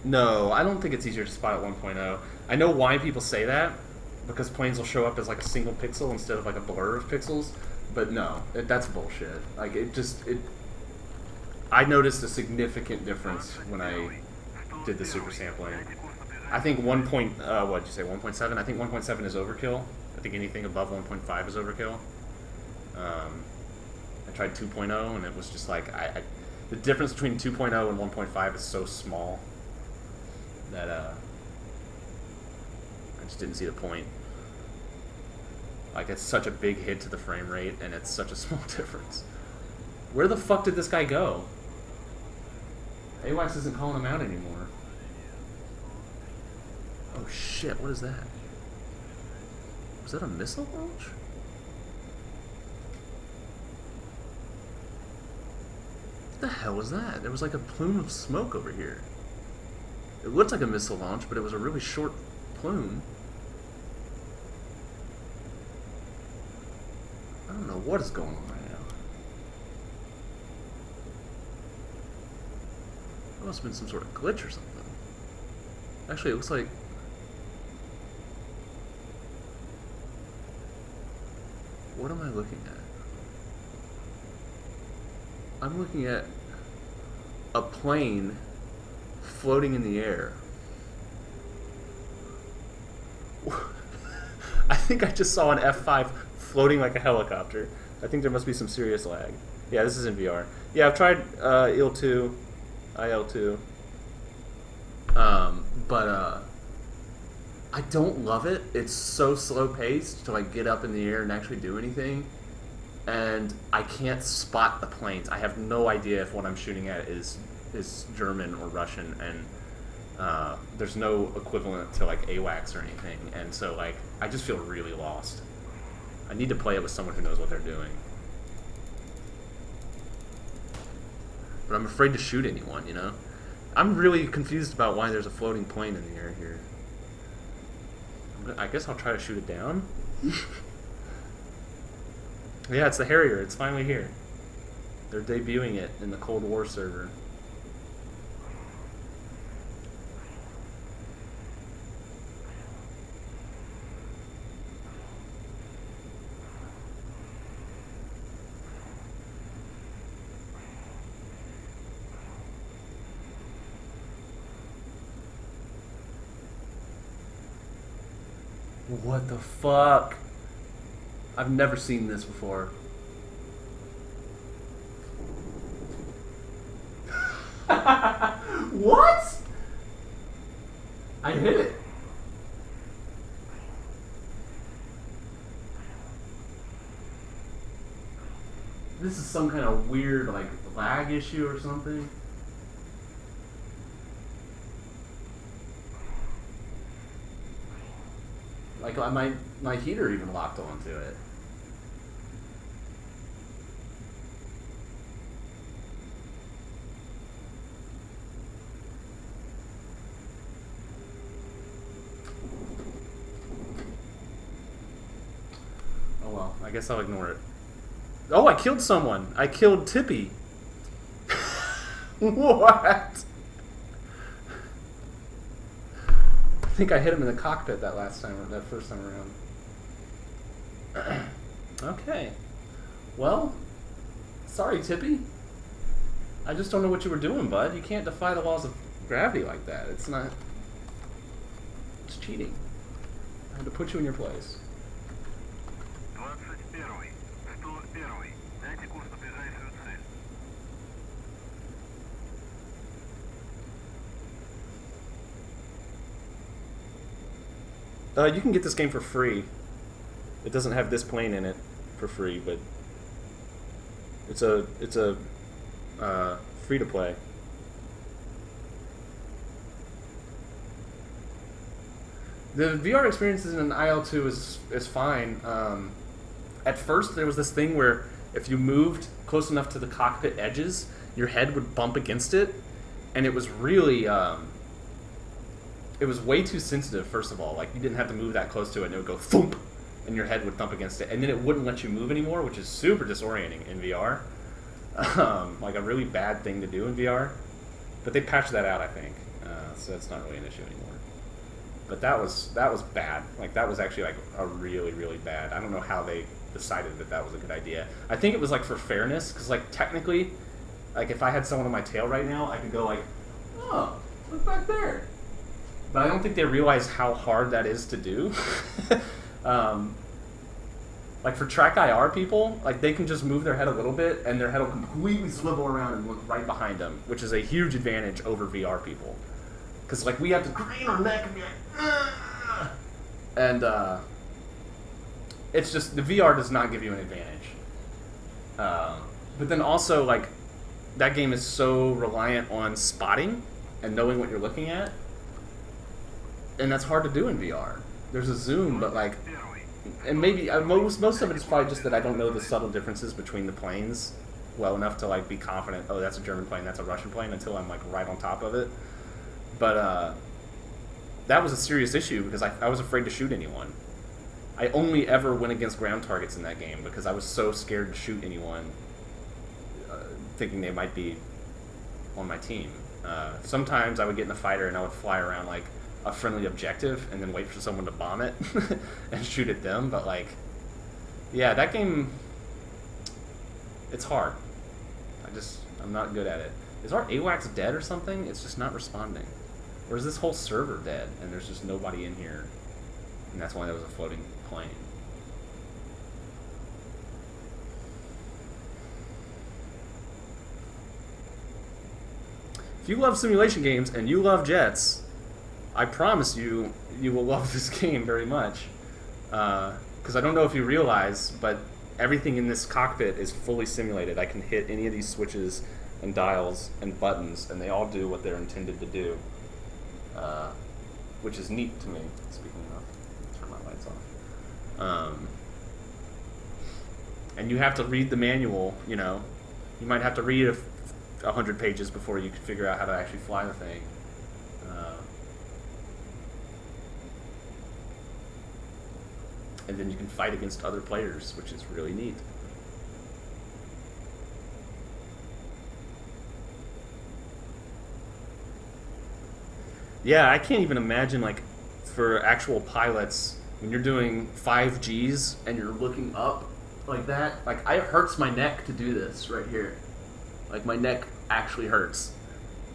No, I don't think it's easier to spot at 1.0. I know why people say that, because planes will show up as like a single pixel instead of like a blur of pixels, but no, that's bullshit. Like, I noticed a significant difference when I did the super sampling. I think 1.7? I think 1.7 is overkill. I think anything above 1.5 is overkill. I tried 2.0 and it was just like, the difference between 2.0 and 1.5 is so small that I just didn't see the point. Like, it's such a big hit to the frame rate, and it's such a small difference. Where the fuck did this guy go? AWACS isn't calling him out anymore. Oh shit, what is that? Was that a missile launch? What the hell was that? There was like a plume of smoke over here. It looked like a missile launch, but it was a really short plume. I don't know what is going on right now. It must have been some sort of glitch or something. Actually, it looks like... What am I looking at? I'm looking at a plane floating in the air. I think I just saw an F5 floating like a helicopter. I think there must be some serious lag. Yeah, this is in VR. Yeah, I've tried IL-2, but I don't love it. It's so slow paced to like get up in the air and actually do anything. and I can't spot the planes. I have no idea if what I'm shooting at is German or Russian, and there's no equivalent to like AWACS or anything, and so like I just feel really lost. I need to play it with someone who knows what they're doing. But I'm afraid to shoot anyone, you know? I'm really confused about why there's a floating plane in the air here. I guess I'll try to shoot it down. Yeah, it's the Harrier. It's finally here. They're debuting it in the Cold War server. What the fuck? I've never seen this before. What? I hit it. This is some kind of weird, like, lag issue or something. Like, my heater even locked onto it. Oh well, I guess I'll ignore it. Oh, I killed someone! I killed Tippy! What? I think I hit him in the cockpit that first time around. Okay. Well, sorry, Tippy. I just don't know what you were doing, bud. You can't defy the laws of gravity like that. It's not... It's cheating. I had to put you in your place. You can get this game for free. It doesn't have this plane in it for free, but it's a free to play. The VR experience in an IL-2 is fine. At first, there was this thing where if you moved close enough to the cockpit edges, your head would bump against it, and it was really it was way too sensitive, first of all. Like, you didn't have to move that close to it, and it would go thump, and your head would thump against it. And then it wouldn't let you move anymore, which is super disorienting in VR. Like, a really bad thing to do in VR. But they patched that out, I think. So it's not really an issue anymore. But that was bad. Like, that was actually, like, a really, really bad. I don't know how they decided that that was a good idea. I think it was, like, for fairness, because, like, technically, like, if I had someone on my tail right now, I could go, like, oh, look back there. But I don't think they realize how hard that is to do. Like for track IR people, like they can just move their head a little bit and their head will completely swivel around and look right behind them, which is a huge advantage over VR people. Because like we have to crane our neck and be like, and it's just, the VR does not give you an advantage. But then also like that game is so reliant on spotting and knowing what you're looking at. And that's hard to do in VR. There's a zoom, but like, and maybe most of it is probably just that I don't know the subtle differences between the planes well enough to like be confident. Oh, that's a German plane, that's a Russian plane, until I'm like right on top of it. But that was a serious issue because I was afraid to shoot anyone. I only ever went against ground targets in that game because I was so scared to shoot anyone, thinking they might be on my team. Sometimes I would get in a fighter and I would fly around like a friendly objective and then wait for someone to bomb it and shoot at them, but like, yeah, that game, it's hard. I'm not good at it. Is our AWACS dead or something? It's just not responding. Or is this whole server dead and there's just nobody in here and that's why there was a floating plane? If you love simulation games and you love jets, I promise you, you will love this game very much. Because I don't know if you realize, but everything in this cockpit is fully simulated. I can hit any of these switches and dials and buttons, and they all do what they're intended to do, which is neat to me. Speaking of, turn my lights off. And you have to read the manual. You know, you might have to read 100 pages before you can figure out how to actually fly the thing. And then you can fight against other players, which is really neat. Yeah, I can't even imagine, like, for actual pilots, when you're doing 5Gs and you're looking up like that, like, it hurts my neck to do this right here. Like, my neck actually hurts.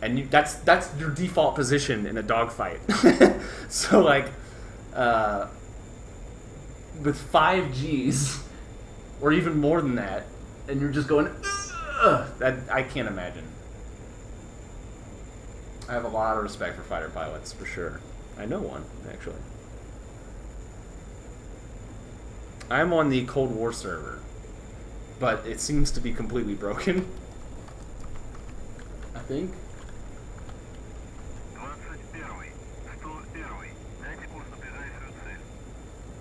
And that's your default position in a dogfight. So, like, with 5Gs, or even more than that, and you're just going, that I can't imagine. I have a lot of respect for fighter pilots, for sure. I know one, actually. I'm on the Cold War server, but it seems to be completely broken. I think.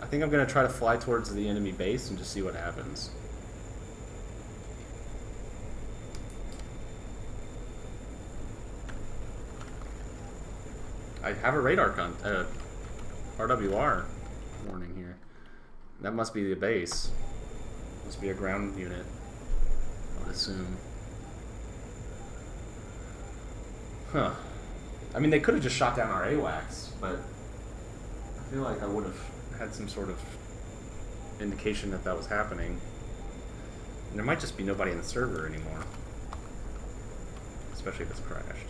I think I'm going to try to fly towards the enemy base and just see what happens. I have a radar RWR warning here. That must be the base. Must be a ground unit, I would assume. Huh. I mean, they could have just shot down our AWACS, but I feel like I would have had some sort of indication that that was happening. And there might just be nobody in the server anymore. Especially if it's crashed.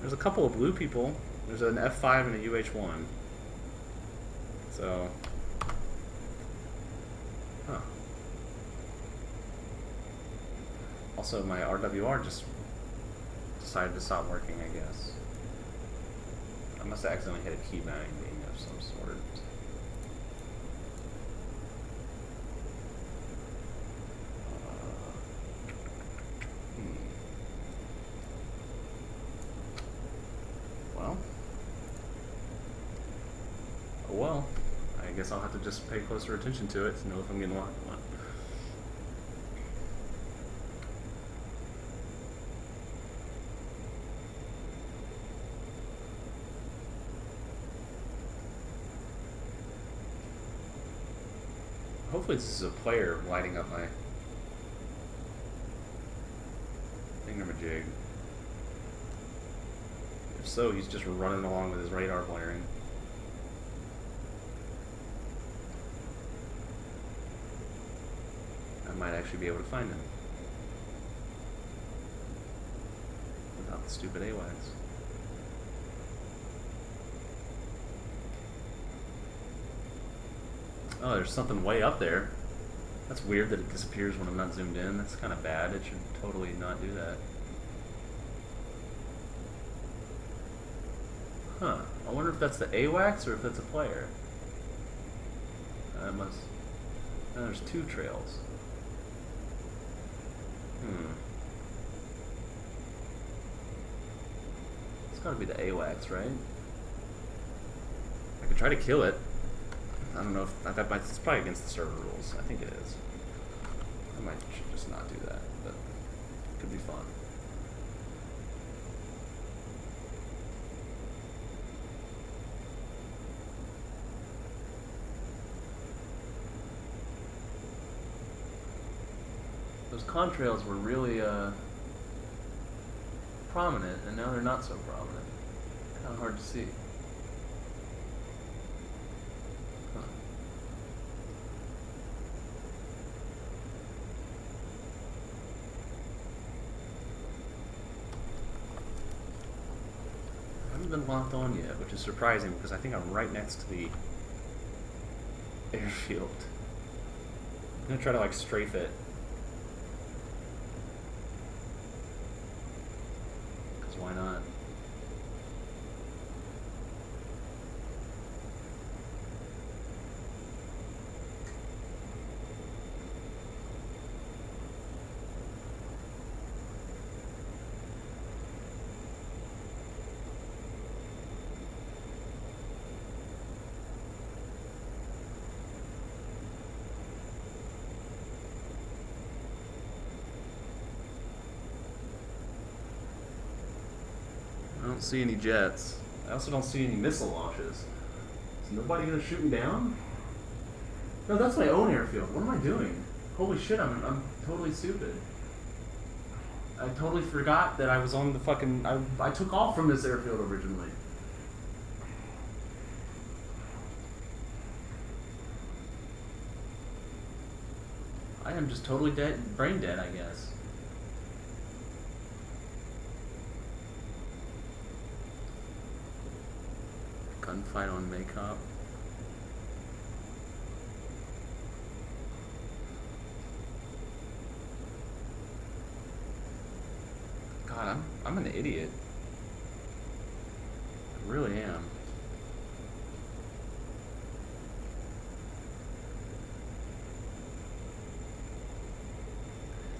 There's a couple of blue people. There's an F5 and a UH-1. So... Huh. Also, my RWR just decided to stop working, I guess. I must have accidentally hit a key binding of some sort. Well, I guess I'll have to just pay closer attention to it to know if I'm getting locked on. Hopefully this is a player lighting up my thingamajig. If so, he's just running along with his radar blaring. I might actually be able to find him without the stupid AWACS. Oh, there's something way up there. That's weird that it disappears when I'm not zoomed in. That's kind of bad. It should totally not do that. Huh. I wonder if that's the AWACS or if that's a player. That must... Oh, there's two trails. It's gotta be the AWACS, right? I could try to kill it. I don't know if that might, it's probably against the server rules. I think it is. I should just not do that, but it could be fun. Those contrails were really prominent, and now they're not so prominent. Kind of hard to see. Huh. I haven't been locked on yet, which is surprising because I think I'm right next to the airfield. I'm gonna try to like strafe it. Why not? don't see any jets. I also don't see any missile launches. Is nobody gonna shoot me down? No, that's my own airfield. What am I doing? Holy shit, I'm totally stupid. I totally forgot that I was on the fucking... I took off from this airfield originally. I am just totally dead, brain dead, I guess. Gunfight on Maycop. God, I'm an idiot. I really am.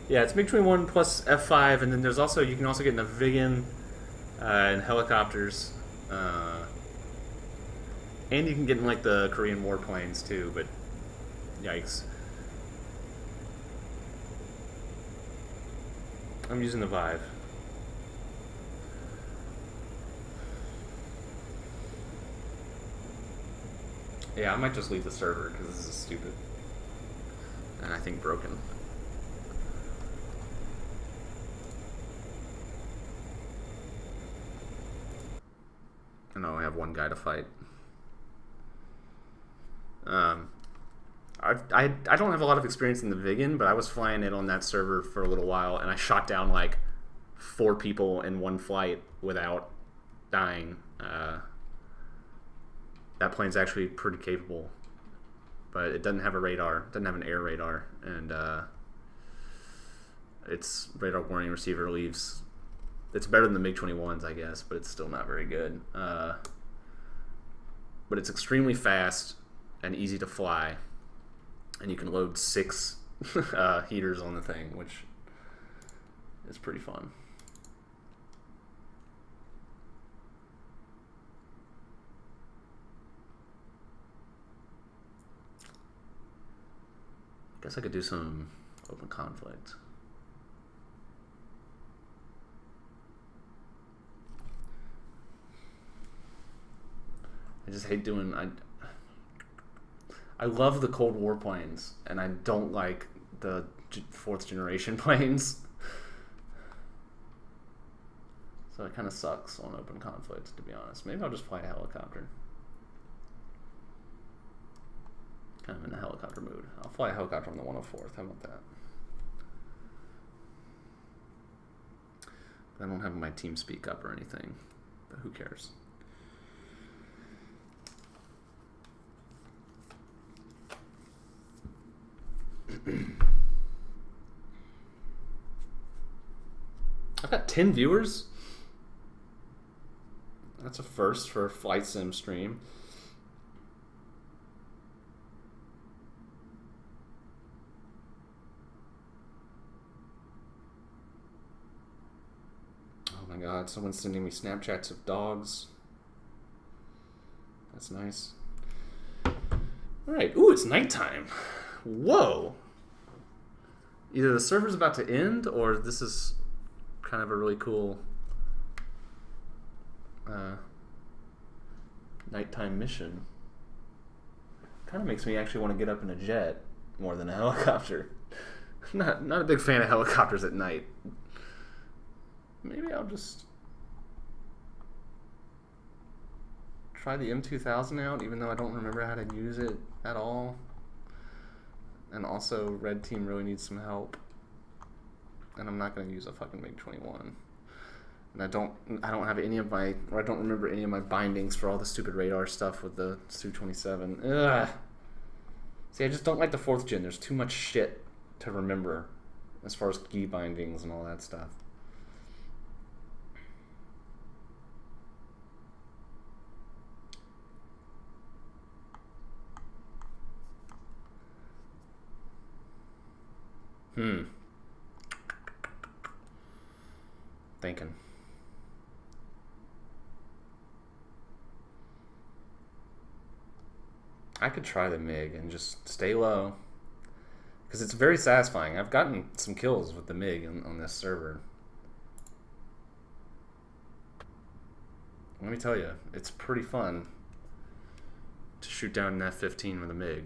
Yeah, it's MiG-21 plus F5, and then there's also, you can also get Navigan and helicopters. And you can get in like the Korean warplanes too, but yikes. I'm using the Vive. Yeah, I might just leave the server because this is stupid. And I think broken. And I only have one guy to fight. I don't have a lot of experience in the Viggen, but I was flying it on that server for a little while, and I shot down like 4 people in one flight without dying. That plane's actually pretty capable, but it doesn't have a radar. It doesn't have an air radar, and its radar warning receiver leaves. It's better than the MiG-21s, I guess, but it's still not very good. But it's extremely fast and easy to fly, and you can load 6 heaters on the thing, which is pretty fun. Guess I could do some open conflict. I just hate doing... I love the Cold War planes, and I don't like the 4th generation planes. So it kind of sucks on open conflict, to be honest. Maybe I'll just fly a helicopter. Kind of in a helicopter mood. I'll fly a helicopter on the 104th. How about that? I don't have my team speak up or anything, but who cares? I've got 10 viewers. That's a first for a flight sim stream. Oh my god, someone's sending me Snapchats of dogs. That's nice. Alright, ooh, it's nighttime. Whoa! Either the server's about to end, or this is kind of a really cool nighttime mission. Kind of makes me actually want to get up in a jet more than a helicopter. Not a big fan of helicopters at night. Maybe I'll just try the M2000 out, even though I don't remember how to use it at all. And also, red team really needs some help. And I'm not going to use a fucking MiG-21. And I don't have any of my, or I don't remember any of my bindings for all the stupid radar stuff with the Su-27. Ugh. See, I just don't like the 4th gen. There's too much shit to remember as far as key bindings and all that stuff. Thinking. I could try the MiG and just stay low, because it's very satisfying. I've gotten some kills with the MiG on this server. let me tell you, it's pretty fun to shoot down an F-15 with a MiG.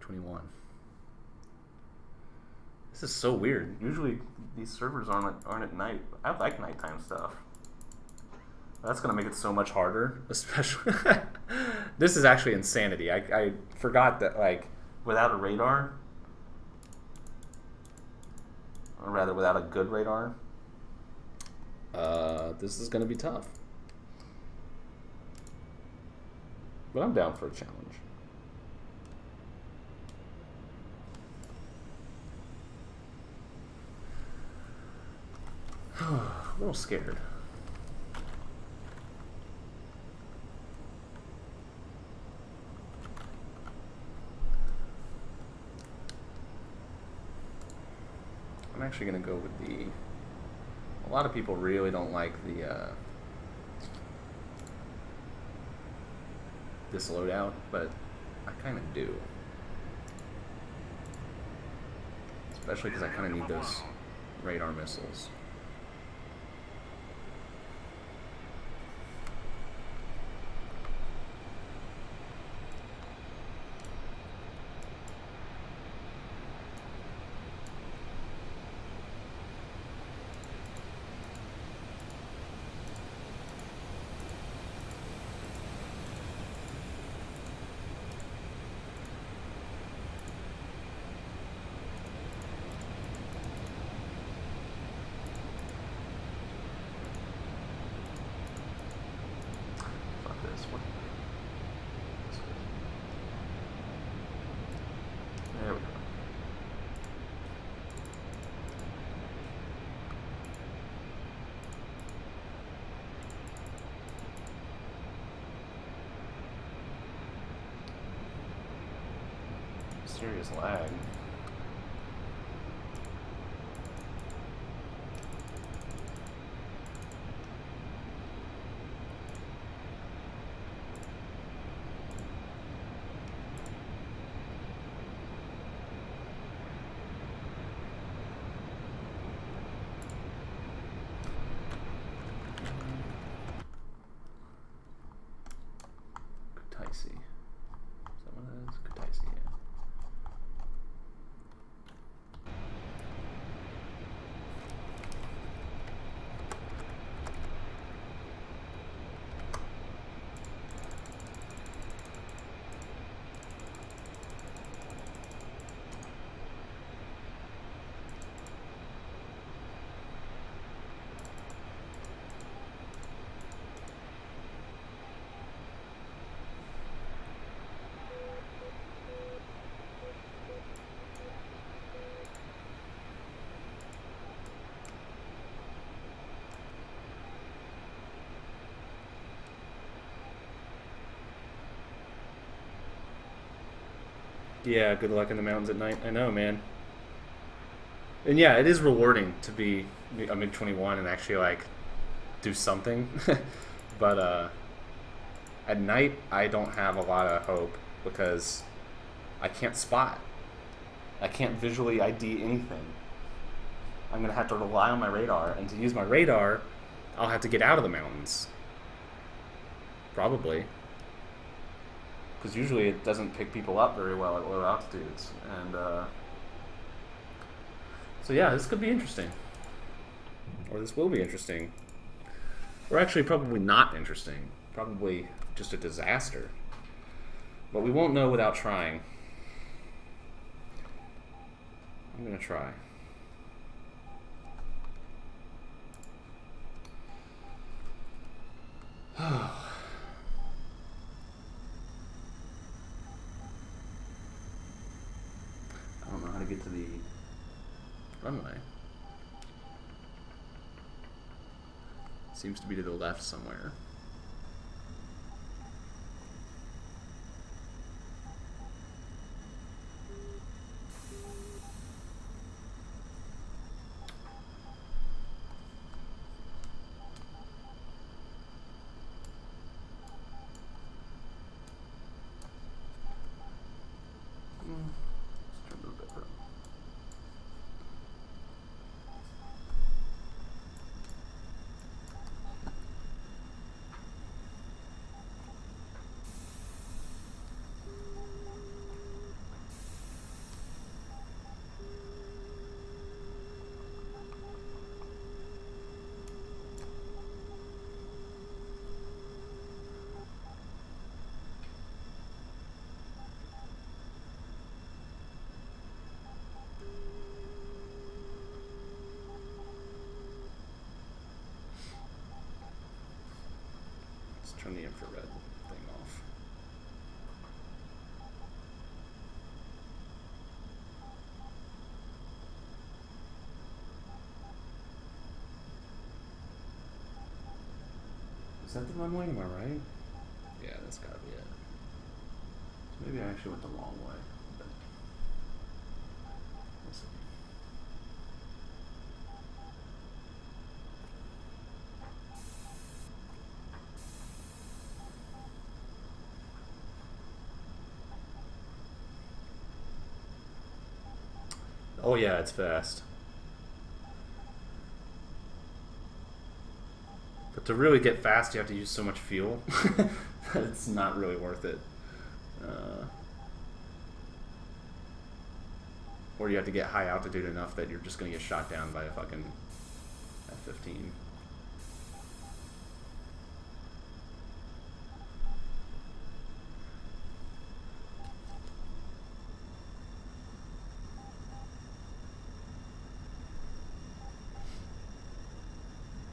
21. This is so weird. Usually these servers aren't at night. I like nighttime stuff. That's gonna make it so much harder, especially. This is actually insanity. I forgot that, like, without a radar, or rather without a good radar, this is gonna be tough. But I'm down for a challenge. A little scared. I'm actually going to go with the... A lot of people really don't like the this loadout, but I kind of do. Especially because I kind of need those radar missiles. There we go. Serious lag. Kutaisi. Is that what it is? Kutaisi, yeah. Yeah, good luck in the mountains at night. I know, man. And yeah, it is rewarding to be a MiG-21 and actually, like, do something. But at night, I don't have a lot of hope because I can't spot. I can't visually ID anything. I'm going to have to rely on my radar, and to use my radar, I'll have to get out of the mountains. Probably. Because usually it doesn't pick people up very well at low altitudes. And so yeah, this could be interesting. Or this will be interesting. Or actually probably not interesting. Probably just a disaster. But we won't know without trying. I'm going to try. I don't know how to get to the runway. Seems to be to the left somewhere. Let's turn the infrared thing off. Is that the runway? Am I right? Yeah, that's gotta be it. So maybe I actually went the wrong way. But we'll see. Oh yeah, it's fast. But to really get fast, you have to use so much fuel that it's not really worth it. Or you have to get high altitude enough that you're just going to get shot down by a fucking F-15.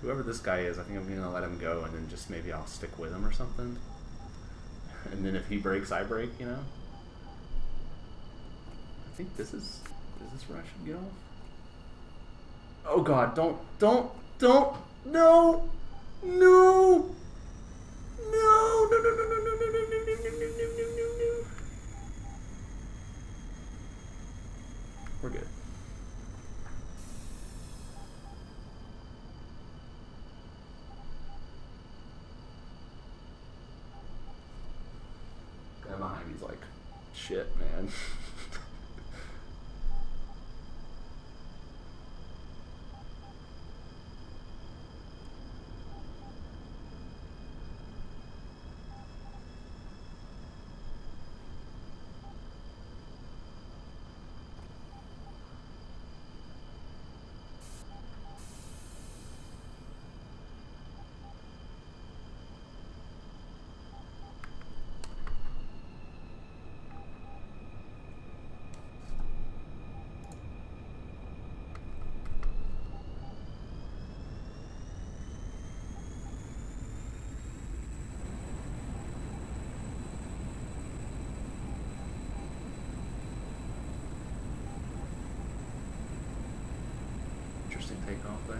Whoever this guy is, I think I'm going to let him go, and then just maybe I'll stick with him or something. And then if he breaks, I break, you know? I think this is where I should get off? Oh god, don't, no! No! No! No, no, no, no, no, no, no, no, no, no. We're good. Guy behind me's like, shit, man. Interesting takeoff there.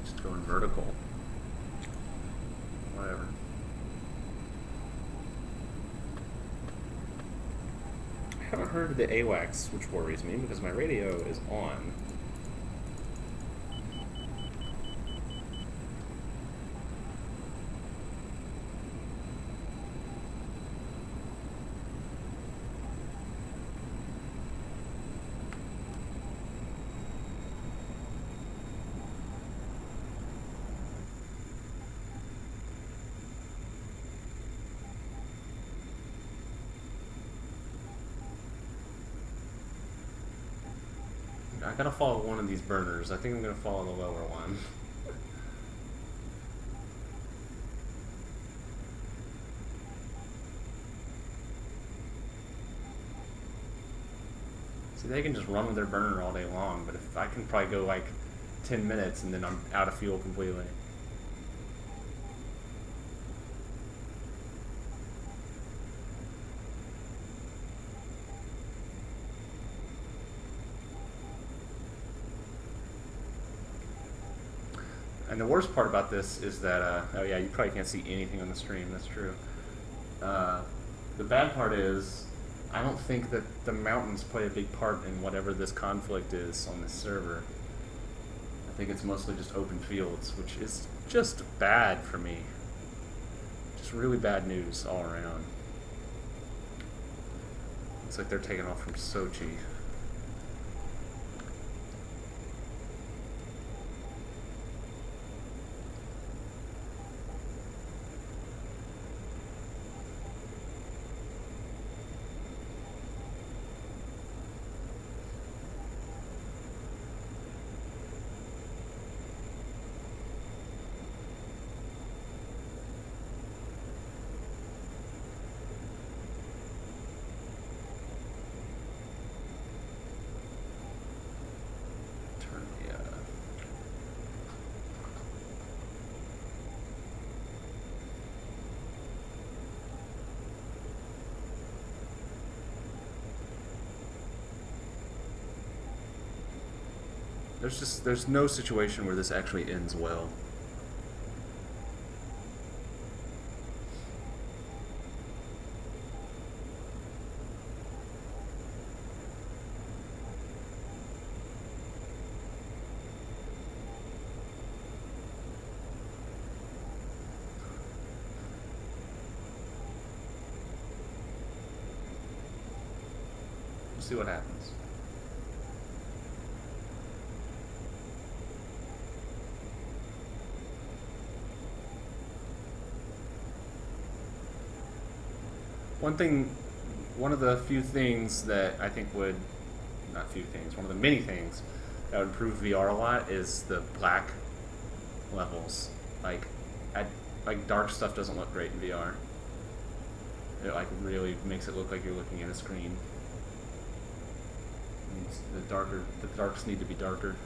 Just going vertical. Whatever. I haven't heard the AWACS, which worries me because my radio is on. I gotta follow one of these burners. I think I'm gonna follow the lower one. See, they can just run with their burner all day long, but if I can probably go like 10 minutes and then I'm out of fuel completely. And the worst part about this is that, oh yeah, you probably can't see anything on the stream, that's true. The bad part is, I don't think that the mountains play a big part in whatever this conflict is on this server. I think it's mostly just open fields, which is just bad for me. Just really bad news all around. Looks like they're taking off from Sochi. there's no situation where this actually ends well. We'll see what happens. One of the few things that I think would, not few things, one of the many things that would improve VR a lot is the black levels. Like dark stuff doesn't look great in VR. It like really makes it look like you're looking at a screen. The darks need to be darker.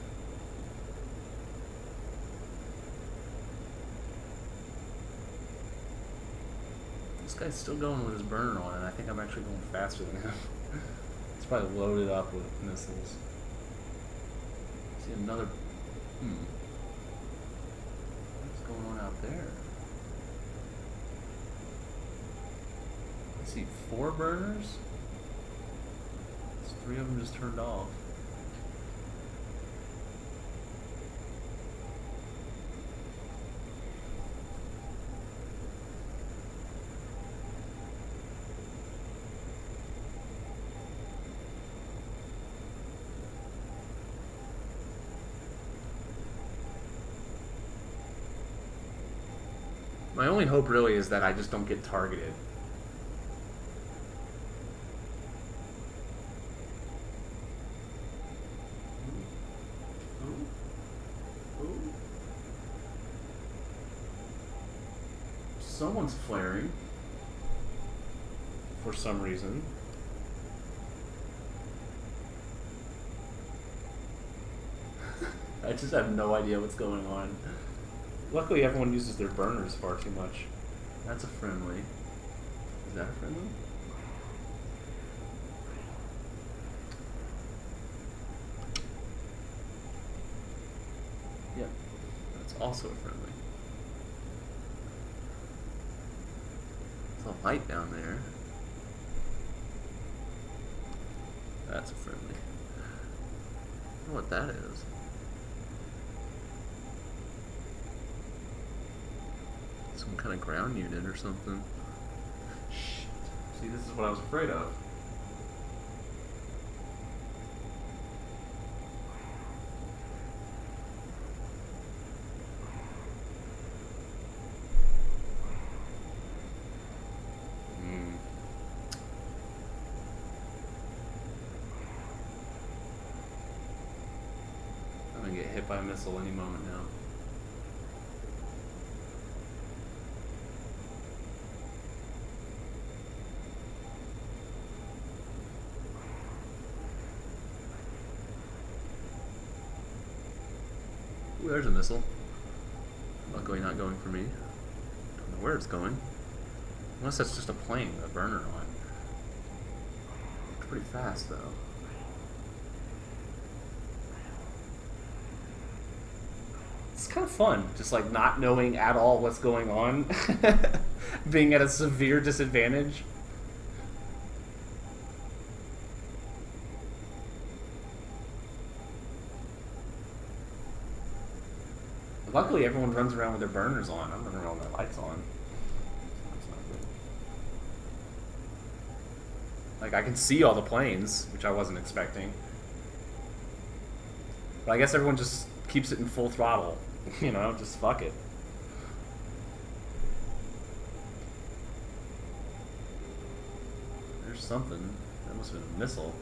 This guy's still going with his burner on, and I think I'm actually going faster than him. It's probably loaded up with missiles. See another. What's going on out there? I see 4 burners. 3 of them just turned off. My only hope really is that I just don't get targeted. Someone's flaring for some reason. I just have no idea what's going on. Luckily, everyone uses their burners far too much. That's a friendly. Is that a friendly? Yep. That's also a friendly. There's a light down there. That's a friendly. I don't know what that is. Some kind of ground unit or something. Shit. See, this is what I was afraid of. I'm gonna get hit by a missile any moment now. Ooh, there's a missile. Luckily not going for me. Don't know where it's going. Unless that's just a plane with a burner on. It's pretty fast though. It's kind of fun, just like not knowing at all what's going on. Being at a severe disadvantage. Luckily, everyone runs around with their burners on. I'm running around with my lights on. That's not good. Like, I can see all the planes, which I wasn't expecting. But I guess everyone just keeps it in full throttle. You know, just fuck it. There's something. That must have been a missile.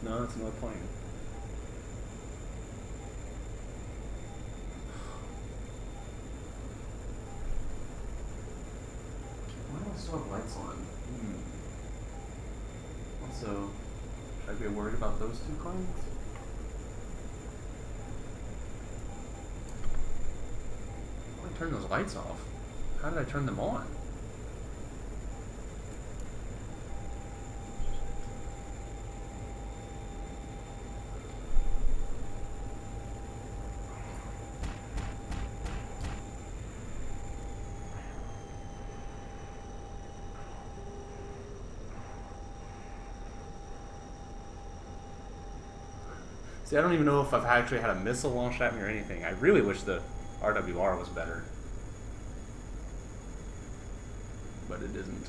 No, that's another plane. Still have lights on. Also, should I be worried about those 2 planes? How did I turn those lights off? How did I turn them on? See, I don't even know if I've actually had a missile launched at me or anything. I really wish the RWR was better. But it isn't.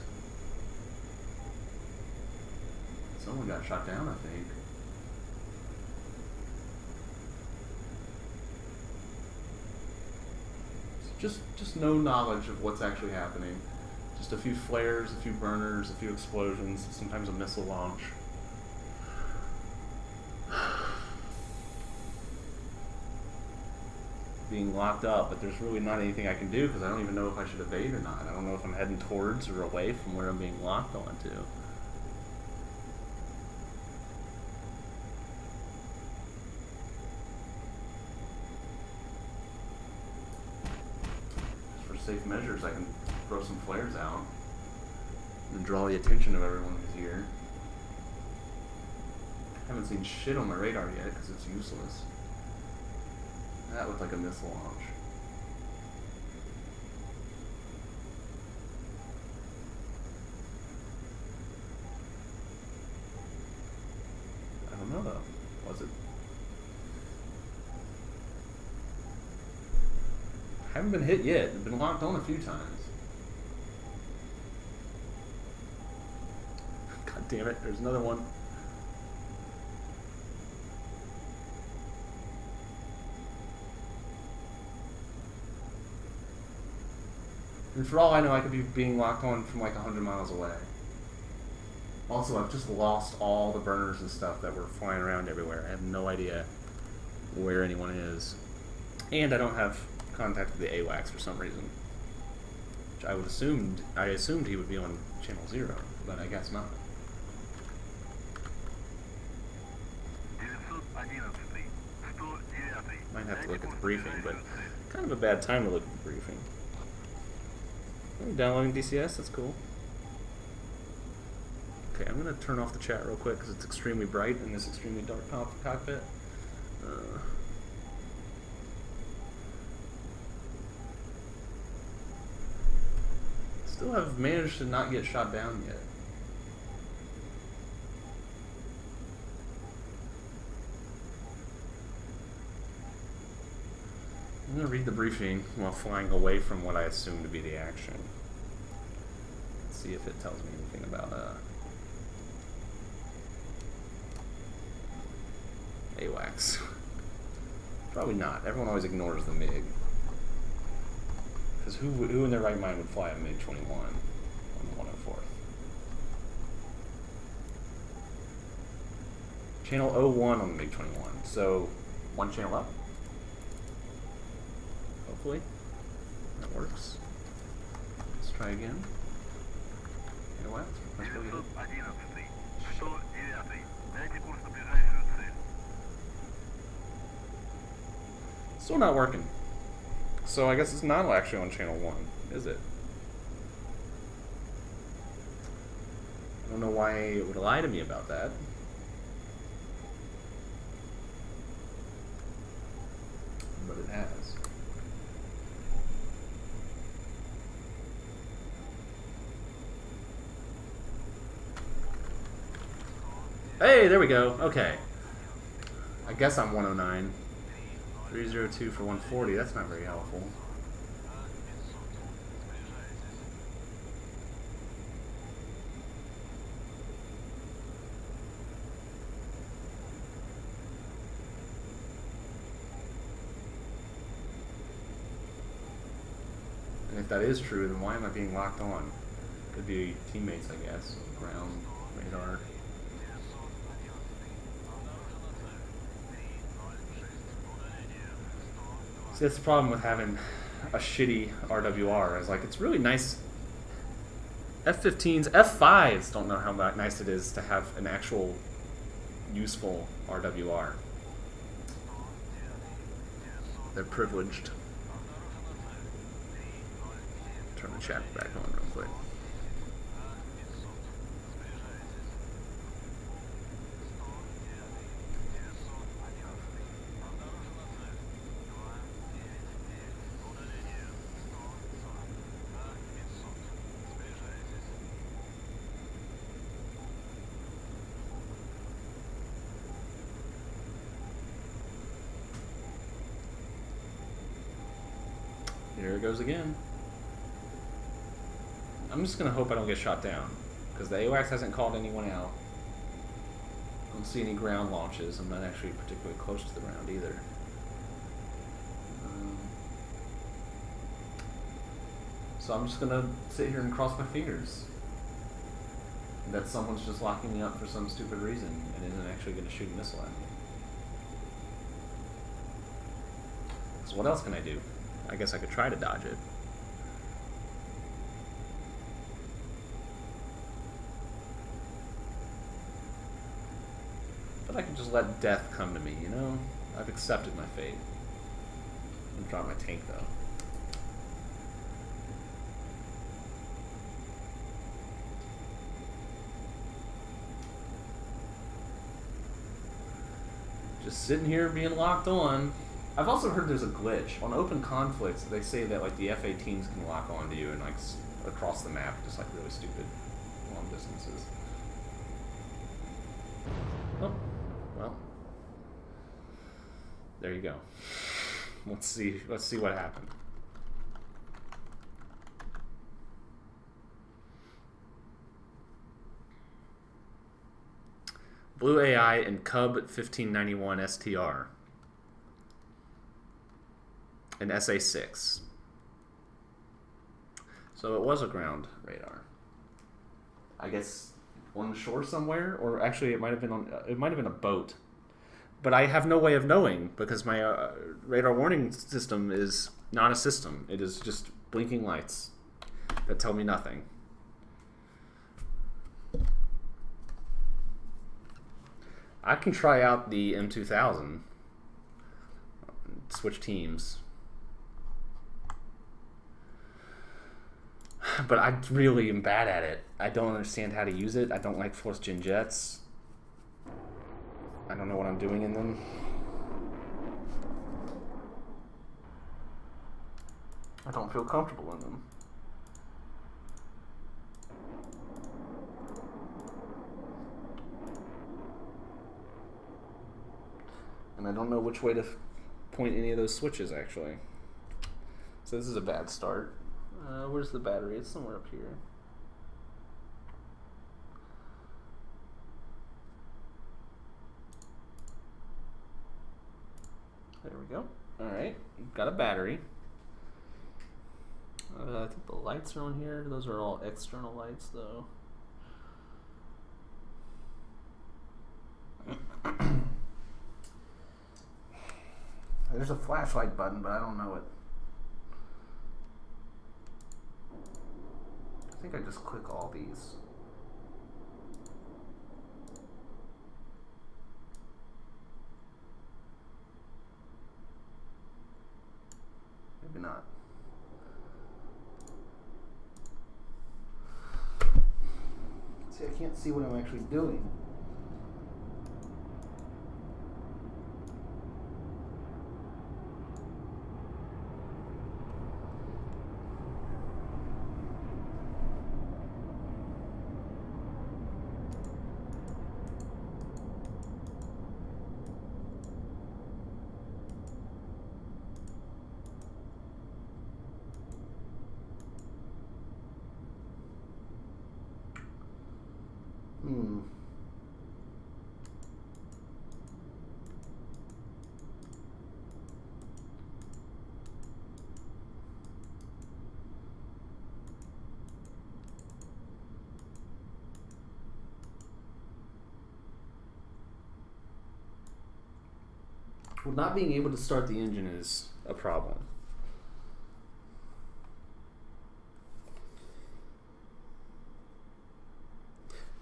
Someone got shot down, I think. Just no knowledge of what's actually happening. Just a few flares, a few burners, a few explosions, sometimes a missile launch. Being locked up, but there's really not anything I can do because I don't even know if I should evade or not. I don't know if I'm heading towards or away from where I'm being locked onto. Safe measures, I can throw some flares out and draw the attention of everyone who's here. Haven't seen shit on my radar yet because it's useless. That looked like a missile launch. I don't know though. Was it? Haven't been hit yet. I've been locked on a few times. God damn it, there's another one. And for all I know, I could be being locked on from like 100 miles away. Also, I've just lost all the burners and stuff that were flying around everywhere. I have no idea where anyone is. And I don't have contact with the AWACS for some reason, which I assumed he would be on channel 0, but I guess not. Might have to look at the briefing, but kind of a bad time to look at the briefing. Oh, downloading DCS, that's cool. Okay, I'm gonna turn off the chat real quick because it's extremely bright in this extremely dark cockpit. Still have managed to not get shot down yet. I'm going to read the briefing while flying away from what I assume to be the action. Let's see if it tells me anything about AWACS. Probably not. Everyone always ignores the MiG. Because who in their right mind would fly a MiG-21 on the 104th? Channel 01 on the MiG-21. So, one channel up. Hopefully. That works. Let's try again. You know what? Let's go get it. Still not working. So I guess it's not actually on channel 1, is it? I don't know why it would lie to me about that. But it has. Hey, there we go. Okay. I guess I'm 109. 302 for 140. That's not very helpful. And if that is true, then why am I being locked on? Could be teammates, I guess. Ground, radar. See, that's the problem with having a shitty RWR. Is like, it's really nice. F-15s, F-5s don't know how nice it is to have an actual useful RWR. They're privileged. Turn the chat back on real quick. Here it goes again. I'm just gonna hope I don't get shot down, because the AWACS hasn't called anyone out. I don't see any ground launches. I'm not actually particularly close to the ground either. So I'm just gonna sit here and cross my fingers that someone's just locking me up for some stupid reason and isn't actually gonna shoot a missile at me. So what else can I do? I guess I could try to dodge it. But I could just let death come to me, you know? I've accepted my fate. I'm gonna drop my tank though. Just sitting here being locked on. I've also heard there's a glitch on open conflicts. They say that like the F-18s can lock onto you and like across the map, just like really stupid long distances. Oh, well, there you go. Let's see what happened. Blue AI and Cub 1591 STR. An SA-6. So it was a ground radar. I guess on the shore somewhere, or actually it might have been a boat. But I have no way of knowing because my radar warning system is not a system. It is just blinking lights that tell me nothing. I can try out the M2000. Switch teams. But I really am bad at it. I don't understand how to use it. I don't like fourth gen jets. I don't know what I'm doing in them. I don't feel comfortable in them. And I don't know which way to point any of those switches, actually. So this is a bad start. Where's the battery? It's somewhere up here. There we go. Alright, got a battery. I think the lights are on here. Those are all external lights, though. There's a flashlight button, but I don't know it. I think I just click all these. Maybe not. See, I can't see what I'm actually doing. Well, not being able to start the engine is a problem.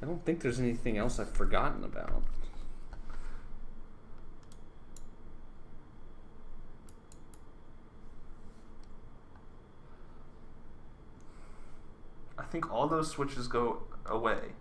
I don't think there's anything else I've forgotten about. I think all those switches go away.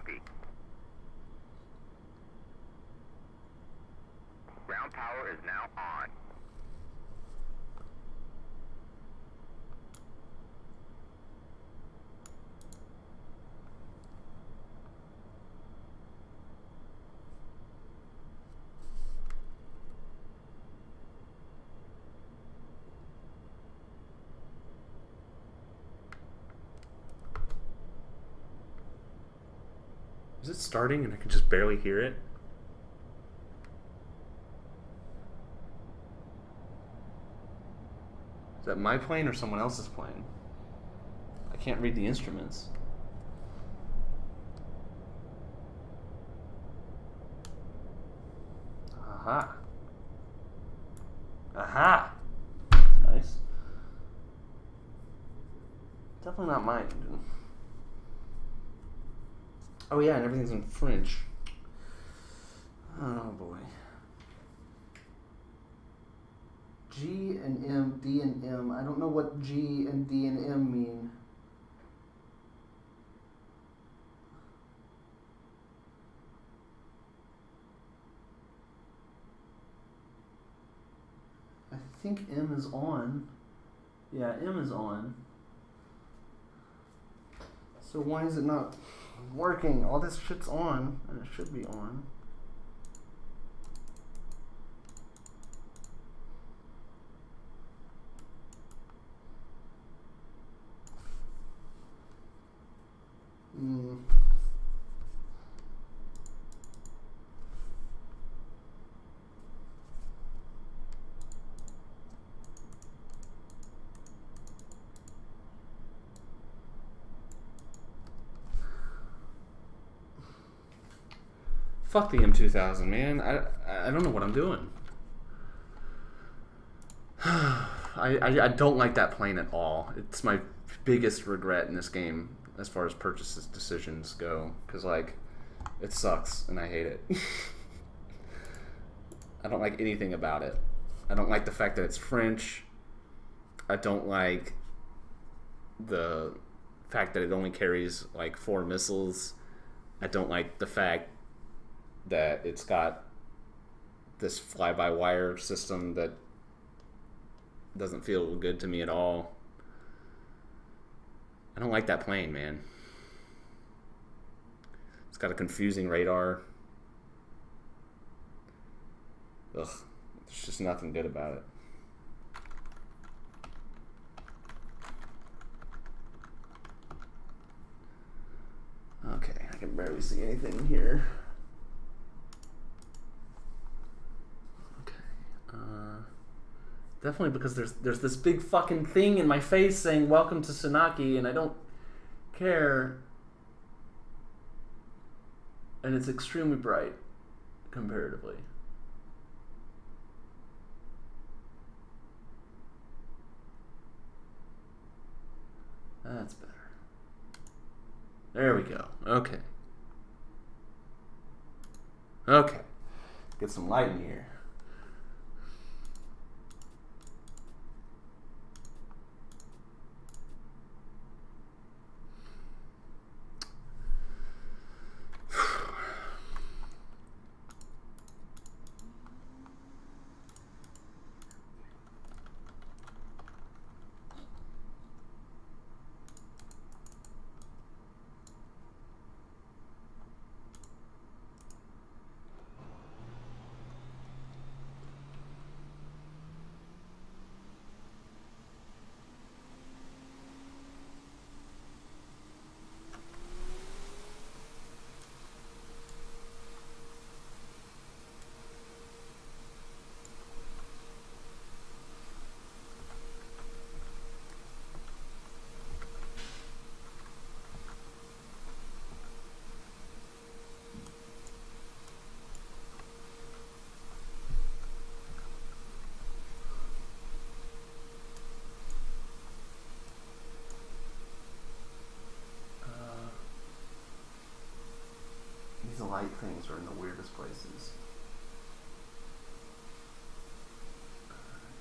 copy. Ground power is now on. Is it starting and I can just barely hear it? Is that my plane or someone else's plane? I can't read the instruments. Aha. Aha! That's nice. Definitely not mine. Oh yeah, and everything's in French. Oh boy. G and M, D and M. I don't know what G and D and M mean. I think M is on. Yeah, M is on. So why is it not working? All this shit's on, and it should be on. Fuck the M2000, man. I don't know what I'm doing. I don't like that plane at all. It's my biggest regret in this game as far as purchases decisions go, because like it sucks and I hate it. I don't like anything about it. I don't like the fact that it's French. I don't like the fact that it only carries like 4 missiles. I don't like the fact that it's got this fly-by-wire system that doesn't feel good to me at all. I don't like that plane, man. It's got a confusing radar. Ugh, there's just nothing good about it. Okay, I can barely see anything here. Definitely because there's this big fucking thing in my face saying welcome to Senaki, and I don't care. And it's extremely bright comparatively. That's better. There we go. Okay. Okay. Get some light in here. These light things are in the weirdest places.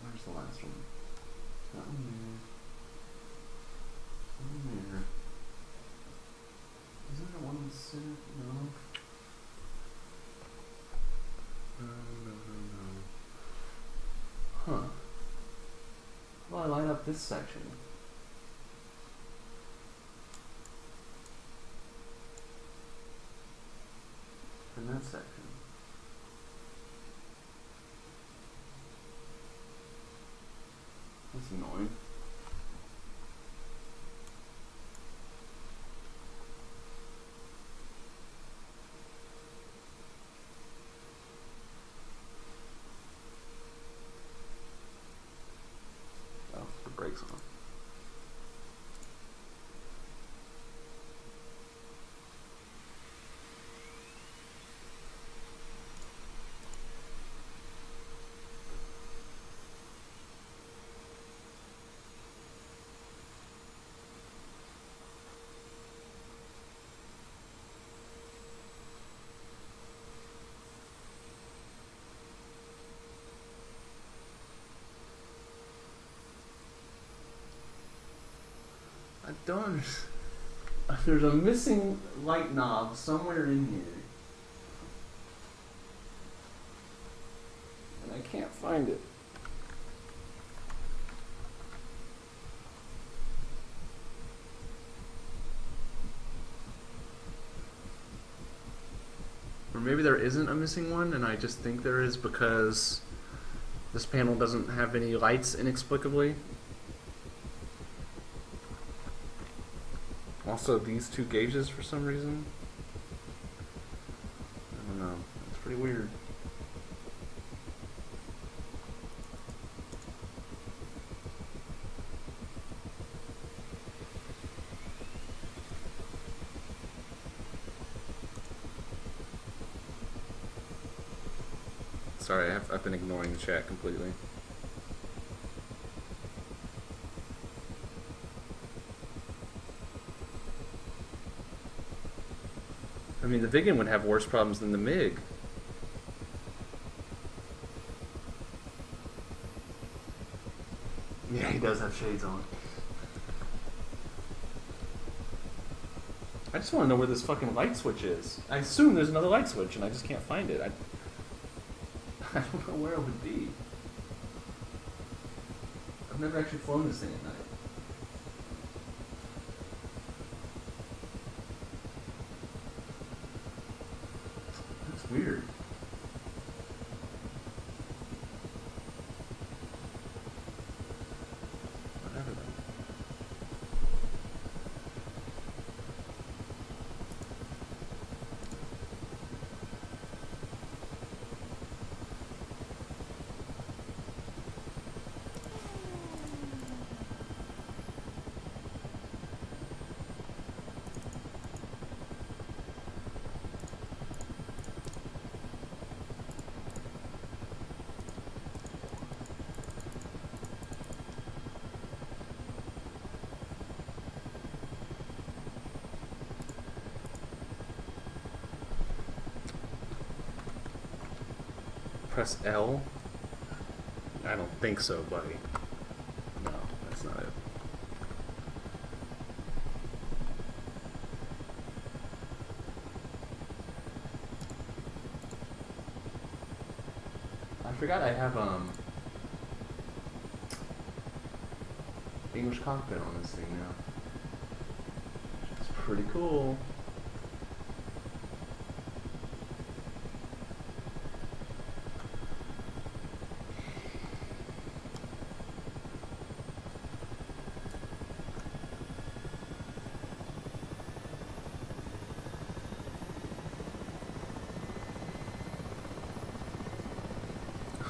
Where's the last one? Not in there. In there. Isn't there one in the center? No. No. Huh. How do I line up this section? And that section. That's annoying. Oh, the brakes on. I don't understand. There's a missing light knob somewhere in here. And I can't find it. Or maybe there isn't a missing one and I just think there is because this panel doesn't have any lights inexplicably. Also, these two gauges for some reason. I don't know. It's pretty weird. Sorry, I've been ignoring the chat completely. I mean, the Vigan would have worse problems than the MiG. Yeah, he does have shades on. I just want to know where this fucking light switch is. I assume there's another light switch, and I just can't find it. I don't know where it would be. I've never actually flown this thing at night. That's weird. Whatever then. Press L? I don't think so, buddy. No, that's not it. I forgot I have English cockpit on this thing now. It's pretty cool.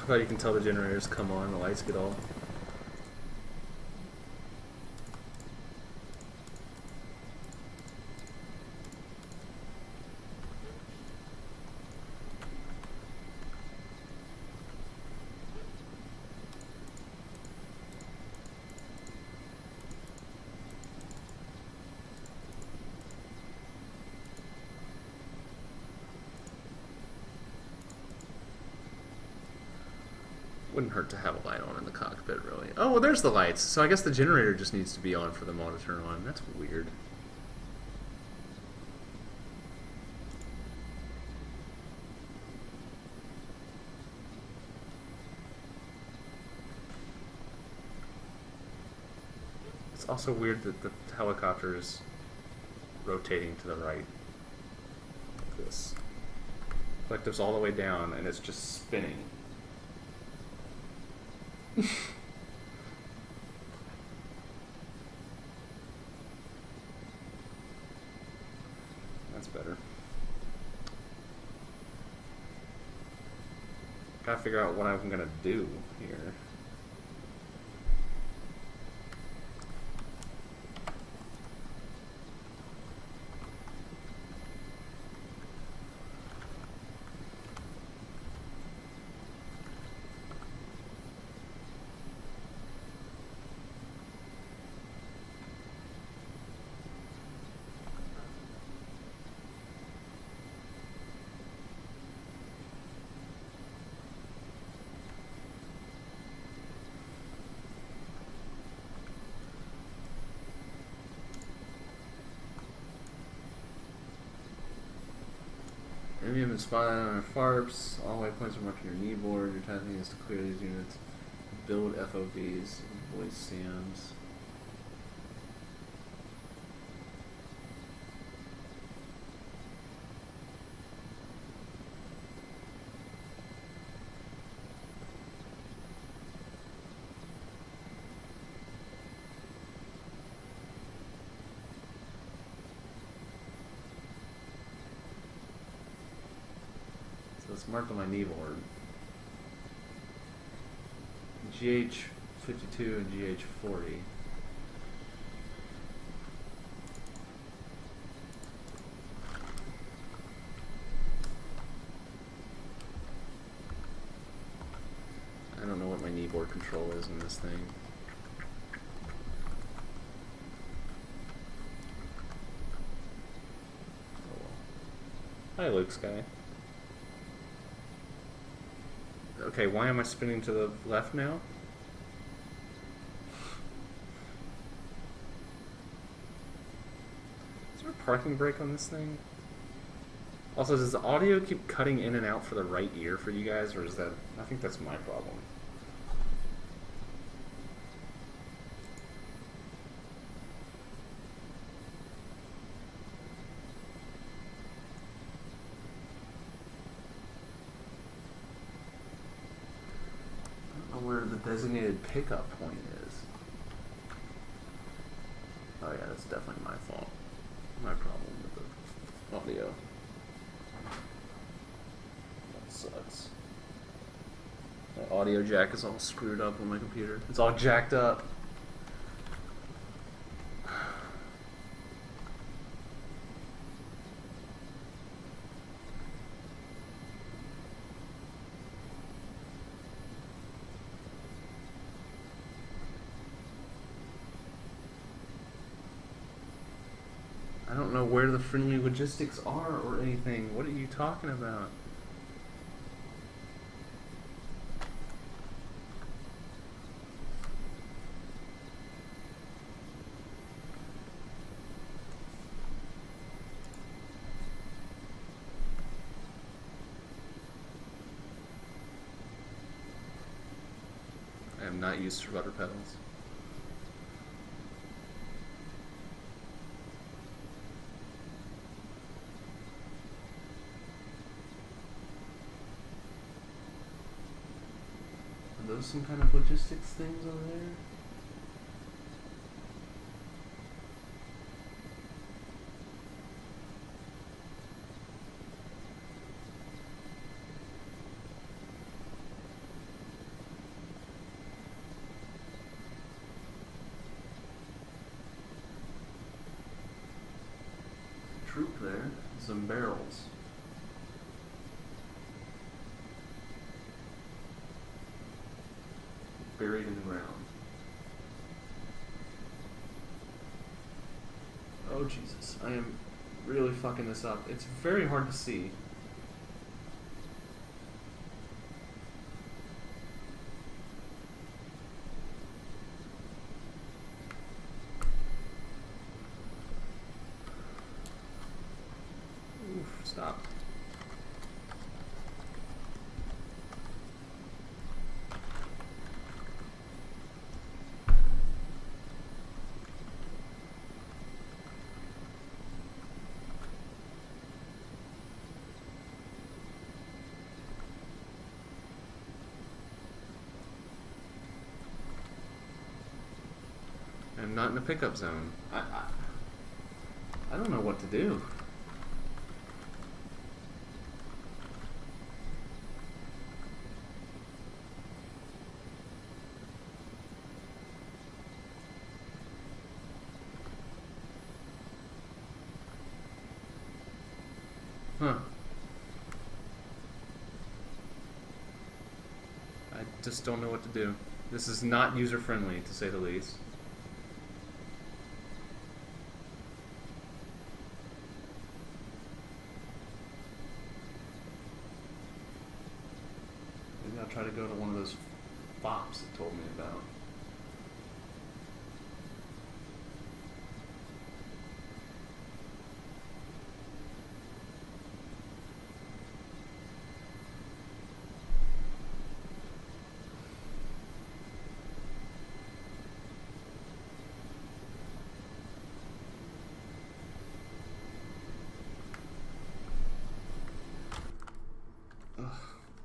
But you can tell the generators come on, the lights get all. Wouldn't hurt to have a light on in the cockpit, really. Oh, well, there's the lights. So I guess the generator just needs to be on for them all to turn on. That's weird. It's also weird that the helicopter is rotating to the right. Like this. Collective's all the way down and it's just spinning. That's better. Gotta figure out what I'm gonna do here. Enemy have been spotted on our FARPs. All waypoints are marked on your kneeboard. Your tasking is to clear these units. Build FOVs. Avoid SAMs. It's marked on my kneeboard. GH52 and GH40. I don't know what my kneeboard control is in this thing. Oh well. Hi, Luke Sky. Okay, why am I spinning to the left now? Is there a parking brake on this thing? Also, does the audio keep cutting in and out for the right ear for you guys, or is that... I think that's my problem. Where the designated pickup point is. Oh yeah, that's definitely my fault. My problem with the audio. That sucks. My audio jack is all screwed up on my computer. It's all jacked up. I don't know where the friendly logistics are or anything. What are you talking about? I am not used to rudder pedals. Are those some kind of logistics things over there? Troop there, some barrels. Buried in the ground. Oh Jesus, I am really fucking this up. It's very hard to see. Oof, stop. I'm not in a pickup zone. I don't know what to do. Huh. I just don't know what to do. This is not user-friendly, to say the least. Maybe I'll try to go to one of those fops it told me about.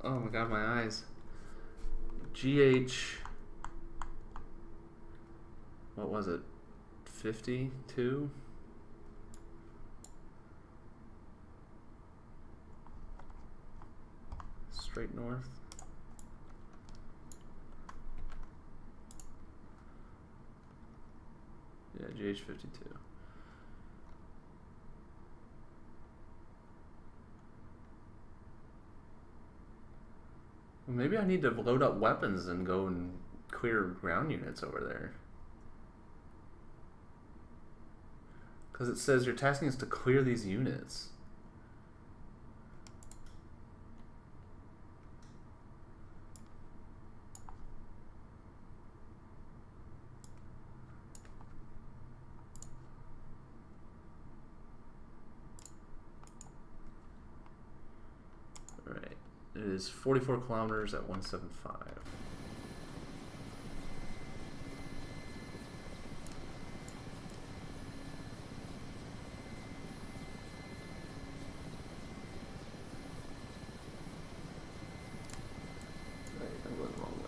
Oh my god, my eyes. GH. What was it? 52? Straight north. Yeah, GH 52. Maybe I need to load up weapons and go and clear ground units over there. Because it says your tasking is to clear these units. Alright. It is 44 kilometers at 175. Right, I'm going the wrong way.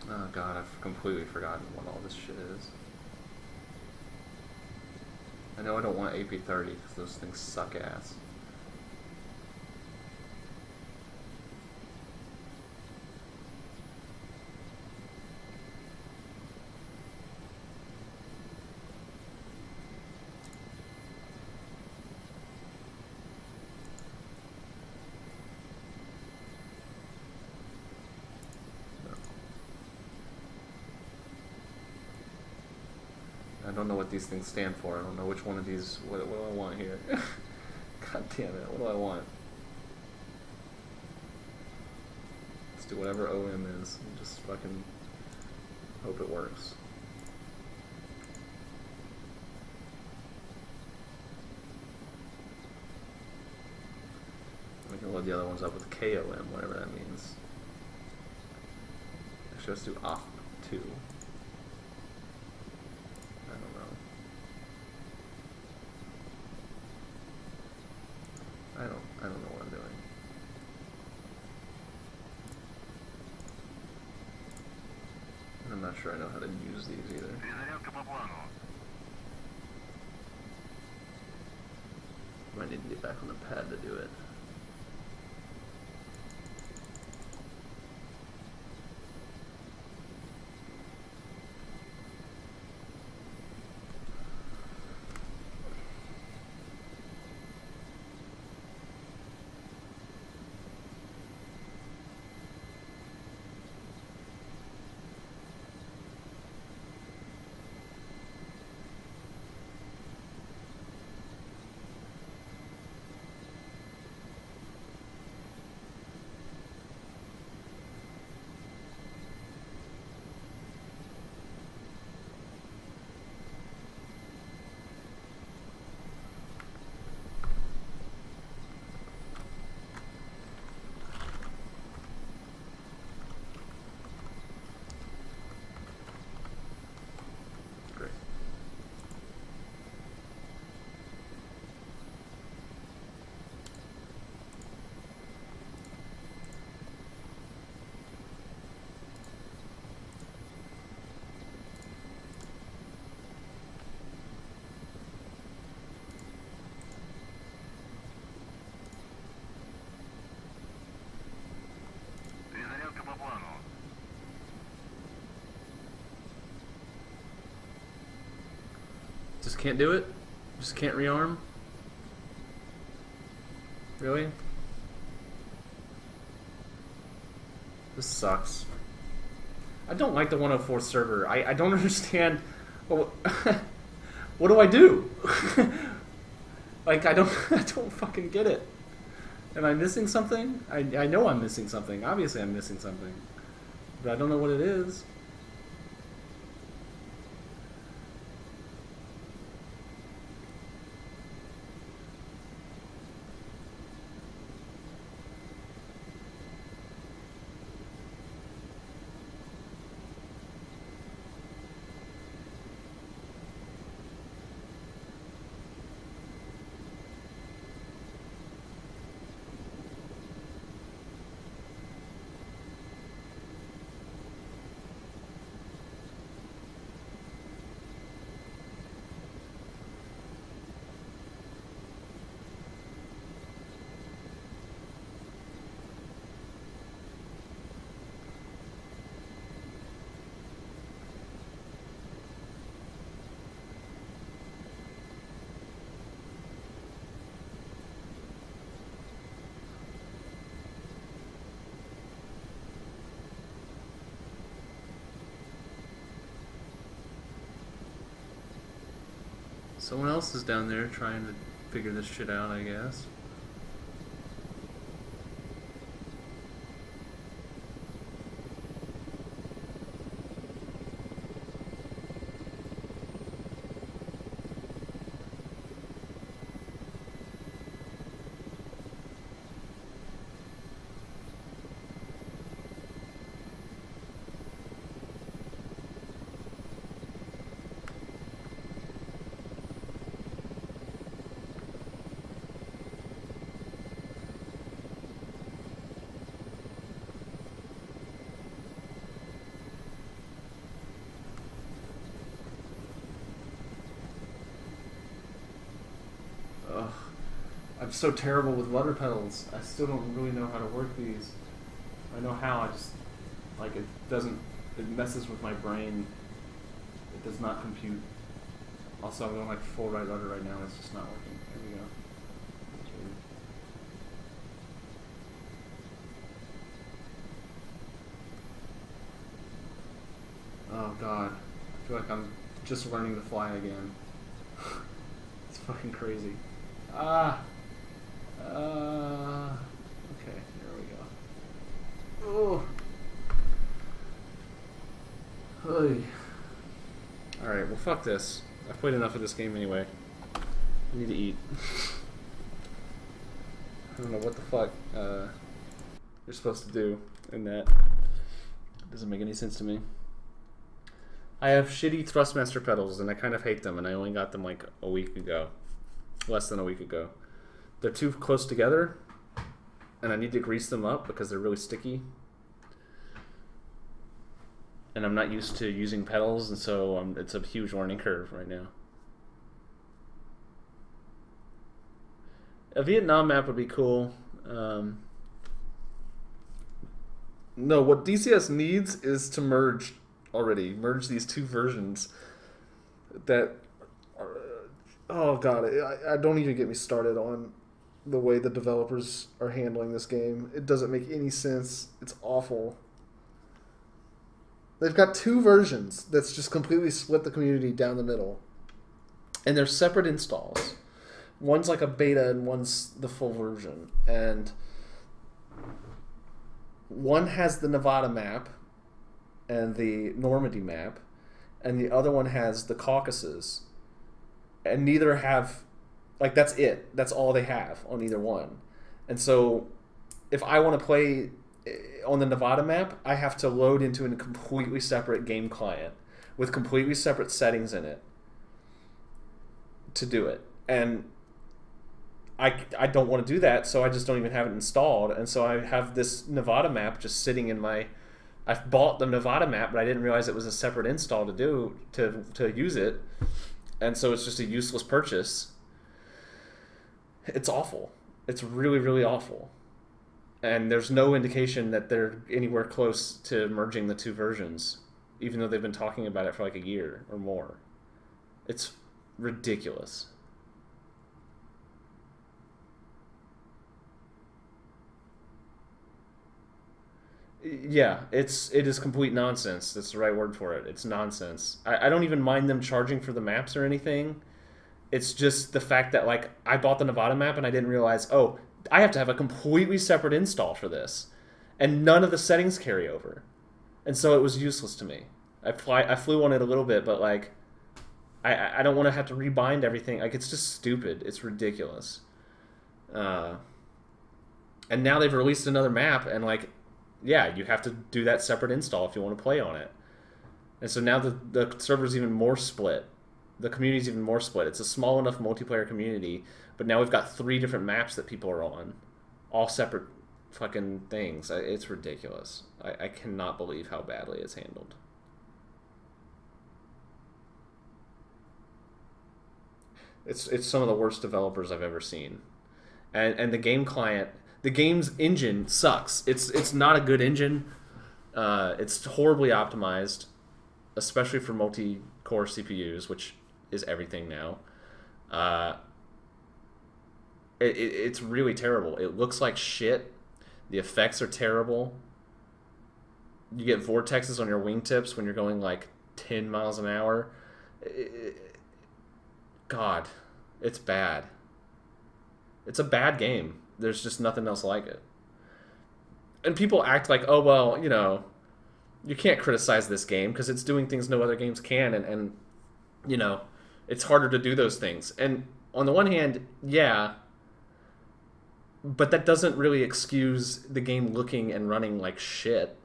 Oh god, I've completely forgotten what all this shit is. I know I don't want AP-30 because those things suck ass. I don't know what these things stand for. I don't know which one of these. What do I want here? God damn it! What do I want? Let's do whatever OM is and just fucking hope it works. We can load the other ones up with KOM, whatever that means. Actually, let's do off 2. I don't know what I'm doing. And I'm not sure I know how to use these either. Might need to get back on the pad to do it. Just can't do it? Just can't rearm? Really? This sucks. I don't like the 104 server. I don't understand. Well, what do I do? Like, I don't fucking get it. Am I missing something? I know I'm missing something. Obviously I'm missing something. But I don't know what it is. Someone else is down there trying to figure this shit out, I guess. Ugh. I'm so terrible with rudder pedals. I still don't really know how to work these. I know how, I just, like, it doesn't, it messes with my brain. It does not compute. Also, I'm going like full right rudder right now, and it's just not working. Here we go. That's weird. Oh god. I feel like I'm just learning to fly again. It's fucking crazy. Okay, here we go. Oh. Hey. Alright, well fuck this. I've played enough of this game anyway. I need to eat. I don't know what the fuck you're supposed to do in that. It doesn't make any sense to me. I have shitty Thrustmaster pedals and I kind of hate them, and I only got them like a week ago. Less than a week ago. They're too close together and I need to grease them up because they're really sticky. And I'm not used to using pedals, and so it's a huge learning curve right now. A Vietnam map would be cool. No, what DCS needs is to merge already. Merge these two versions that are, oh god, I don't even get me started on the way the developers are handling this game. It doesn't make any sense. It's awful. They've got two versions that's just completely split the community down the middle. And they're separate installs. One's like a beta and one's the full version. And one has the Nevada map and the Normandy map, and the other one has the Caucasus. And neither have, like, that's it. That's all they have on either one. And so if I want to play on the Nevada map, I have to load into a completely separate game client with completely separate settings in it to do it. And I don't want to do that, so I just don't even have it installed. And so I have this Nevada map just sitting in my... I've bought the Nevada map, but I didn't realize it was a separate install to use it. And so it's just a useless purchase. It's awful. It's really, really awful. And there's no indication that they're anywhere close to merging the two versions, even though they've been talking about it for like a year or more. It's ridiculous. Yeah, it is complete nonsense. That's the right word for it. It's nonsense. I don't even mind them charging for the maps or anything. It's just the fact that like I bought the Nevada map and I didn't realize, oh, I have to have a completely separate install for this, and none of the settings carry over, and so it was useless to me. I flew on it a little bit, but like I don't want to have to rebind everything. Like it's just stupid. It's ridiculous. And now they've released another map, and like, yeah, you have to do that separate install if you want to play on it. And so now the server's even more split. The community's even more split. It's a small enough multiplayer community, but now we've got 3 different maps that people are on, all separate fucking things. It's ridiculous. I cannot believe how badly it's handled. It's some of the worst developers I've ever seen. And the game client, the game's engine sucks. It's not a good engine. It's horribly optimized, especially for multi-core CPUs, which is everything now. It's really terrible. It looks like shit. The effects are terrible. You get vortexes on your wingtips when you're going like 10 miles an hour. God, it's bad. It's a bad game. There's just nothing else like it. And people act like, oh, well, you know, you can't criticize this game because it's doing things no other games can, and you know, it's harder to do those things. And on the one hand, yeah, but that doesn't really excuse the game looking and running like shit.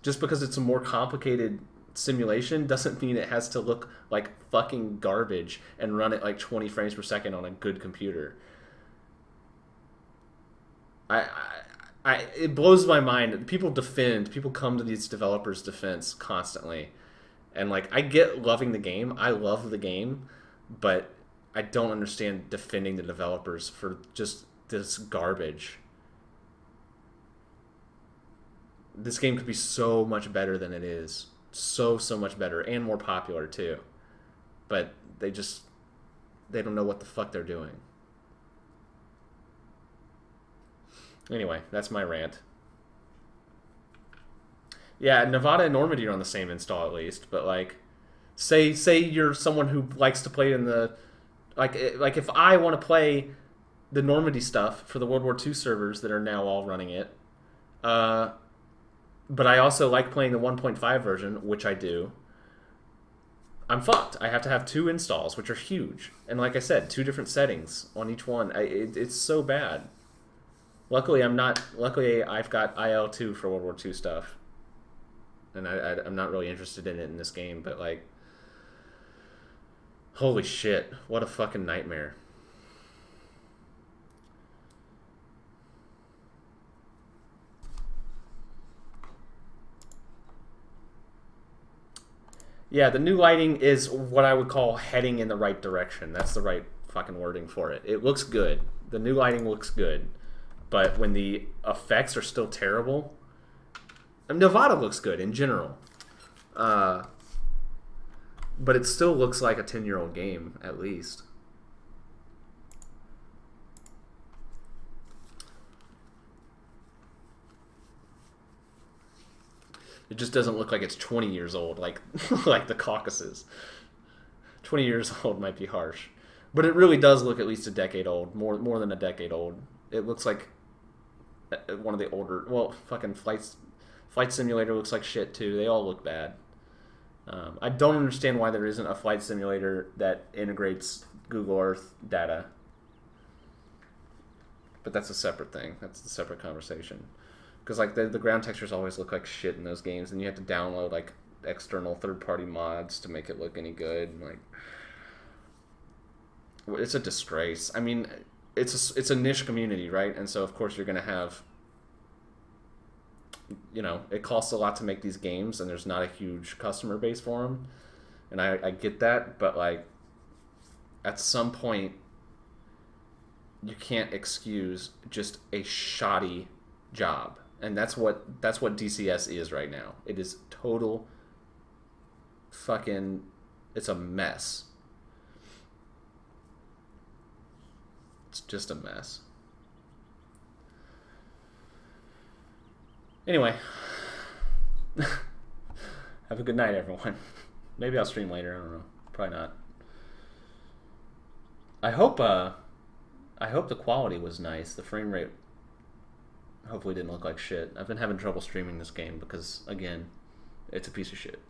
Just because it's a more complicated simulation doesn't mean it has to look like fucking garbage and run at like 20 frames per second on a good computer. It blows my mind. People come to these developers' defense constantly. And like, I get loving the game. I love the game, but I don't understand defending the developers for just this garbage. This game could be so much better than it is. So much better and more popular too. But they don't know what the fuck they're doing. Anyway, that's my rant. Yeah, Nevada and Normandy are on the same install at least, but like, say you're someone who likes to play in the, like if I want to play the Normandy stuff for the World War II servers that are now all running it, but I also like playing the 1.5 version, which I do, I'm fucked. I have to have 2 installs, which are huge, and like I said, 2 different settings on each one. It's so bad. Luckily, I've got IL-2 for World War II stuff. And I'm not really interested in it in this game, but like, holy shit, what a fucking nightmare. Yeah, the new lighting is what I would call heading in the right direction. That's the right fucking wording for it. It looks good. The new lighting looks good. But when the effects are still terrible, I mean, Nevada looks good in general, but it still looks like a 10-year-old game at least. It just doesn't look like it's 20 years old, like like the Caucasus. 20 years old might be harsh, but it really does look at least a decade old, more than a decade old. It looks like one of the older, well, fucking Flight Simulator looks like shit too. They all look bad. I don't understand why there isn't a Flight Simulator that integrates Google Earth data. But that's a separate thing. That's a separate conversation. Because like the ground textures always look like shit in those games, and you have to download like external third-party mods to make it look any good. Like, it's a disgrace. I mean, it's a niche community, right? And so of course you're gonna have, you know, it costs a lot to make these games, and there's not a huge customer base for them, and I get that, but like, at some point, you can't excuse just a shoddy job, and that's what DCS is right now. It is total fucking, it's a mess. It's just a mess. Anyway, have a good night, everyone. Maybe I'll stream later. I don't know. Probably not. I hope the quality was nice. The frame rate hopefully didn't look like shit. I've been having trouble streaming this game because, again, it's a piece of shit.